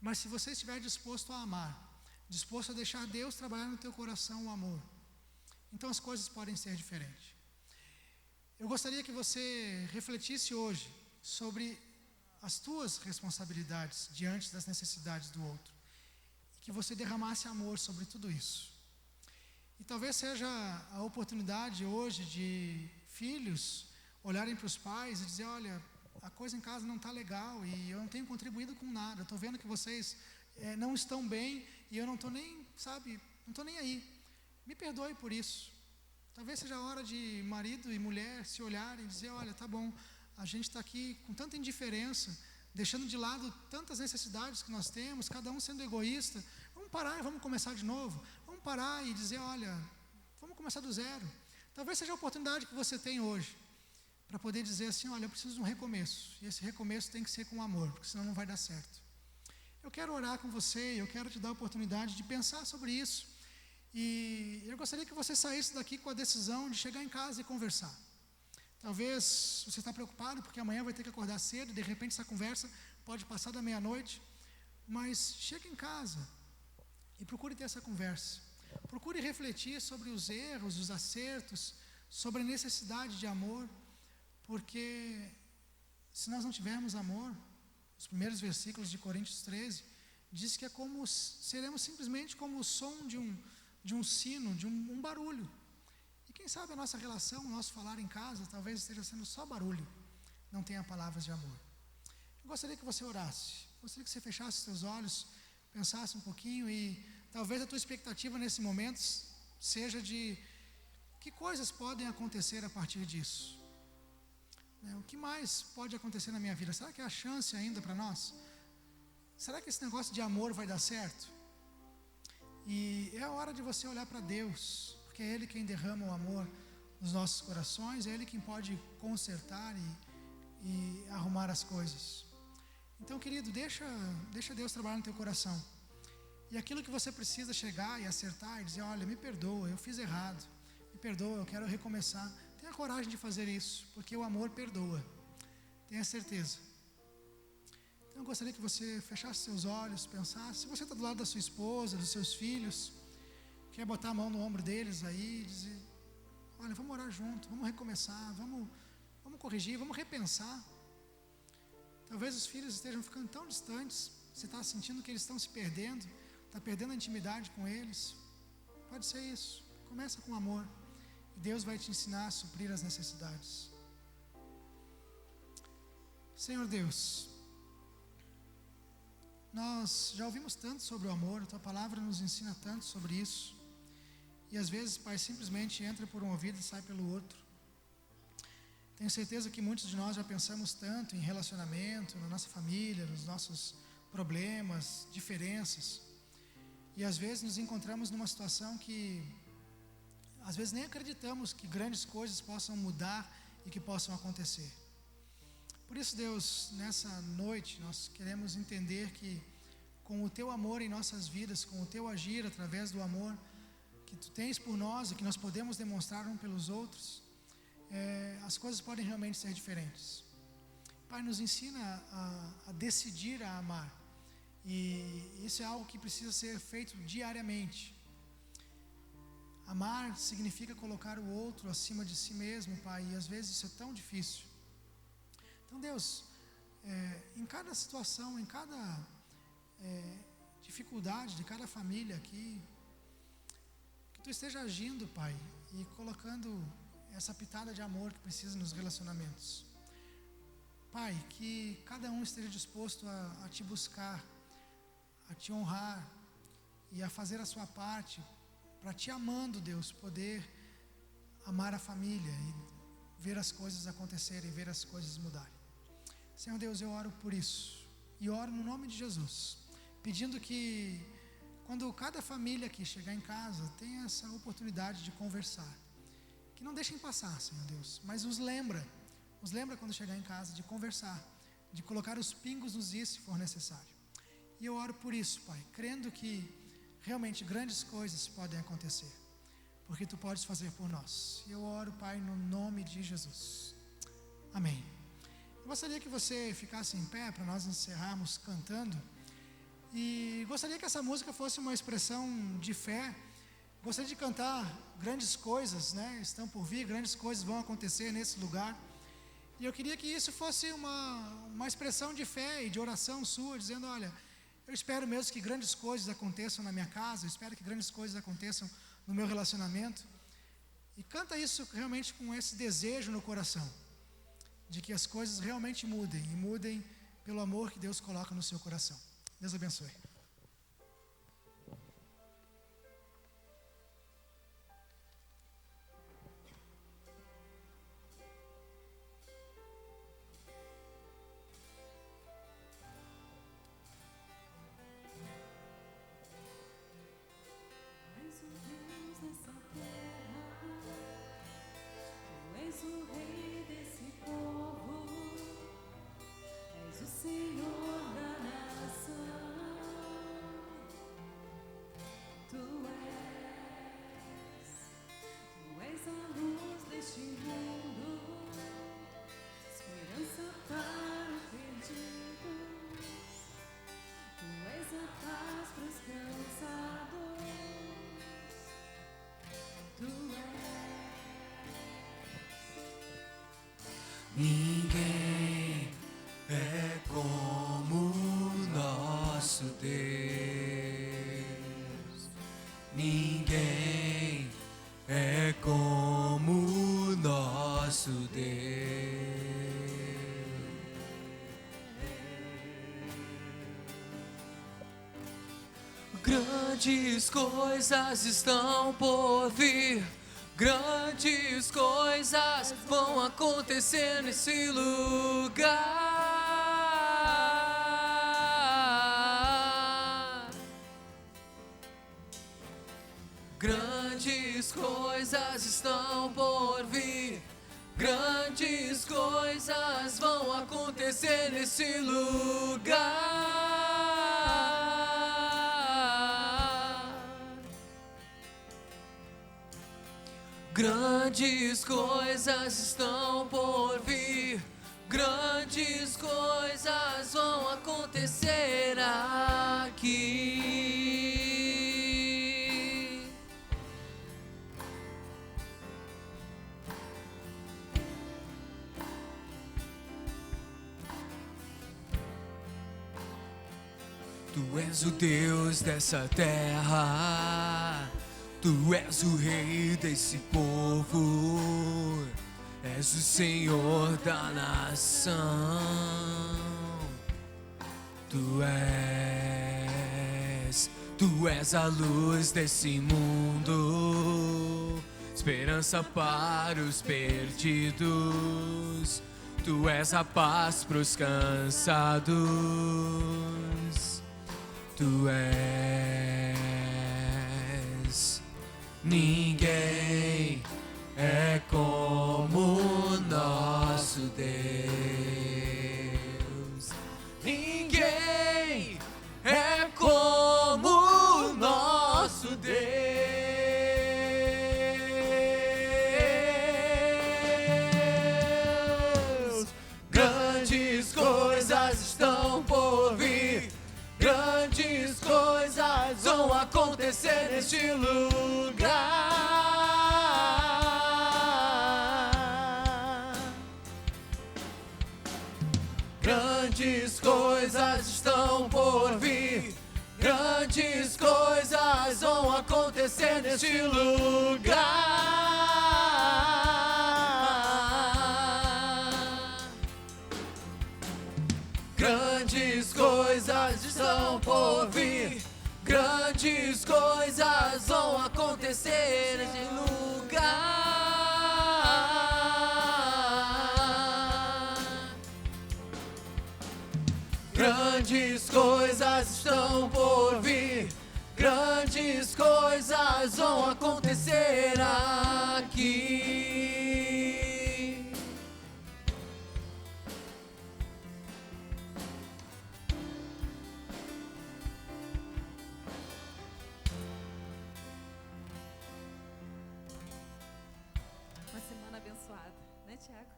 Mas se você estiver disposto a amar, disposto a deixar Deus trabalhar no teu coração o amor, então as coisas podem ser diferentes. Eu gostaria que você refletisse hoje sobre as tuas responsabilidades diante das necessidades do outro, e que você derramasse amor sobre tudo isso. E talvez seja a oportunidade hoje de filhos olharem para os pais e dizer: olha, a coisa em casa não está legal e eu não tenho contribuído com nada, estou vendo que vocês não estão bem e eu não estou nem, sabe, não estou nem aí, me perdoe por isso. Talvez seja a hora de marido e mulher se olharem e dizer: olha, tá bom, a gente está aqui com tanta indiferença, deixando de lado tantas necessidades que nós temos, cada um sendo egoísta, vamos parar e vamos começar de novo, vamos parar e dizer: olha, vamos começar do zero. Talvez seja a oportunidade que você tem hoje, para poder dizer assim: olha, eu preciso de um recomeço, e esse recomeço tem que ser com amor, porque senão não vai dar certo. Eu quero orar com você, eu quero te dar a oportunidade de pensar sobre isso, e eu gostaria que você saísse daqui com a decisão de chegar em casa e conversar. Talvez você está preocupado porque amanhã vai ter que acordar cedo, e de repente essa conversa pode passar da meia-noite, mas chegue em casa e procure ter essa conversa. Procure refletir sobre os erros, os acertos, sobre a necessidade de amor, porque se nós não tivermos amor, os primeiros versículos de Coríntios 13 diz que seremos simplesmente como o som de um sino, de um barulho. E quem sabe a nossa relação, o nosso falar em casa, talvez esteja sendo só barulho, não tenha palavras de amor. Eu gostaria que você orasse, gostaria que você fechasse os seus olhos, pensasse um pouquinho, e talvez a tua expectativa nesse momento seja de que coisas podem acontecer a partir disso. O que mais pode acontecer na minha vida? Será que há chance ainda para nós? Será que esse negócio de amor vai dar certo? E é a hora de você olhar para Deus, porque é Ele quem derrama o amor nos nossos corações, é Ele quem pode consertar e arrumar as coisas. Então, querido, deixa Deus trabalhar no teu coração. E aquilo que você precisa chegar e acertar e dizer: olha, me perdoa, eu fiz errado, me perdoa, eu quero recomeçar. Tenha coragem de fazer isso, porque o amor perdoa, tenha certeza. Então eu gostaria que você fechasse seus olhos, pensasse. Se você está do lado da sua esposa, dos seus filhos, quer botar a mão no ombro deles aí e dizer: olha, vamos orar junto, vamos recomeçar, vamos corrigir, vamos repensar. Talvez os filhos estejam ficando tão distantes, você está sentindo que eles estão se perdendo, está perdendo a intimidade com eles. Pode ser isso, começa com amor, e Deus vai te ensinar a suprir as necessidades. Senhor Deus, nós já ouvimos tanto sobre o amor, a Tua palavra nos ensina tanto sobre isso, e às vezes, Pai, simplesmente entra por um ouvido e sai pelo outro. Tenho certeza que muitos de nós já pensamos tanto em relacionamento, na nossa família, nos nossos problemas, diferenças, e às vezes nos encontramos numa situação que às vezes nem acreditamos que grandes coisas possam mudar e que possam acontecer. Por isso, Deus, nessa noite nós queremos entender que com o Teu amor em nossas vidas, com o Teu agir através do amor que Tu tens por nós e que nós podemos demonstrar uns pelos outros, as coisas podem realmente ser diferentes. Pai, nos ensina a decidir a amar, e isso é algo que precisa ser feito diariamente. Amar significa colocar o outro acima de si mesmo, Pai, e às vezes isso é tão difícil. Então, Deus, em cada situação, em cada dificuldade de cada família aqui, que Tu esteja agindo, Pai, e colocando essa pitada de amor que precisa nos relacionamentos. Pai, que cada um esteja disposto a Te buscar, a Te honrar e a fazer a sua parte, para Te amando, Deus, poder amar a família e ver as coisas acontecerem, ver as coisas mudarem. Senhor Deus, eu oro por isso, e oro no nome de Jesus, pedindo que quando cada família aqui chegar em casa, tenha essa oportunidade de conversar, que não deixem passar, Senhor Deus, mas os lembra quando chegar em casa de conversar, de colocar os pingos nos is se for necessário. E eu oro por isso, Pai, crendo que realmente grandes coisas podem acontecer, porque Tu podes fazer por nós. E eu oro, Pai, no nome de Jesus. Amém. Eu gostaria que você ficasse em pé para nós encerrarmos cantando. E gostaria que essa música fosse uma expressão de fé. Gostaria de cantar grandes coisas, né? Estão por vir, grandes coisas vão acontecer nesse lugar. E eu queria que isso fosse uma expressão de fé e de oração sua, dizendo: olha, eu espero mesmo que grandes coisas aconteçam na minha casa, eu espero que grandes coisas aconteçam no meu relacionamento. E canta isso realmente com esse desejo no coração, de que as coisas realmente mudem, e mudem pelo amor que Deus coloca no seu coração. Deus abençoe. Ninguém é como nosso Deus. Ninguém é como nosso Deus. Grandes coisas estão por vir. Grandes coisas vão acontecer nesse lugar. Grandes coisas estão por vir. Grandes coisas vão acontecer nesse lugar. Grandes coisas estão por vir. Grandes coisas vão acontecer aqui. Tu és o Deus dessa terra. Tu és o rei desse povo, és o Senhor da nação. Tu és a luz desse mundo, esperança para os perdidos. Tu és a paz para os cansados. Tu és. Ninguém é como nosso Deus. Ninguém é como nosso Deus. Grandes coisas estão por vir. Grandes coisas vão acontecer neste lugar. Grandes coisas estão por vir. Grandes coisas vão acontecer neste lugar. Grandes coisas estão por vir. Grandes coisas vão acontecer neste lugar. Grandes coisas vão acontecer aqui. Uma semana abençoada, né, Tiago?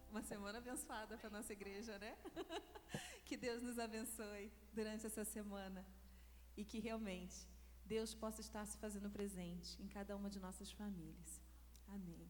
Uma semana abençoada para a nossa igreja, né? Que Deus nos abençoe durante essa semana e que realmente Deus possa estar se fazendo presente em cada uma de nossas famílias. Amém.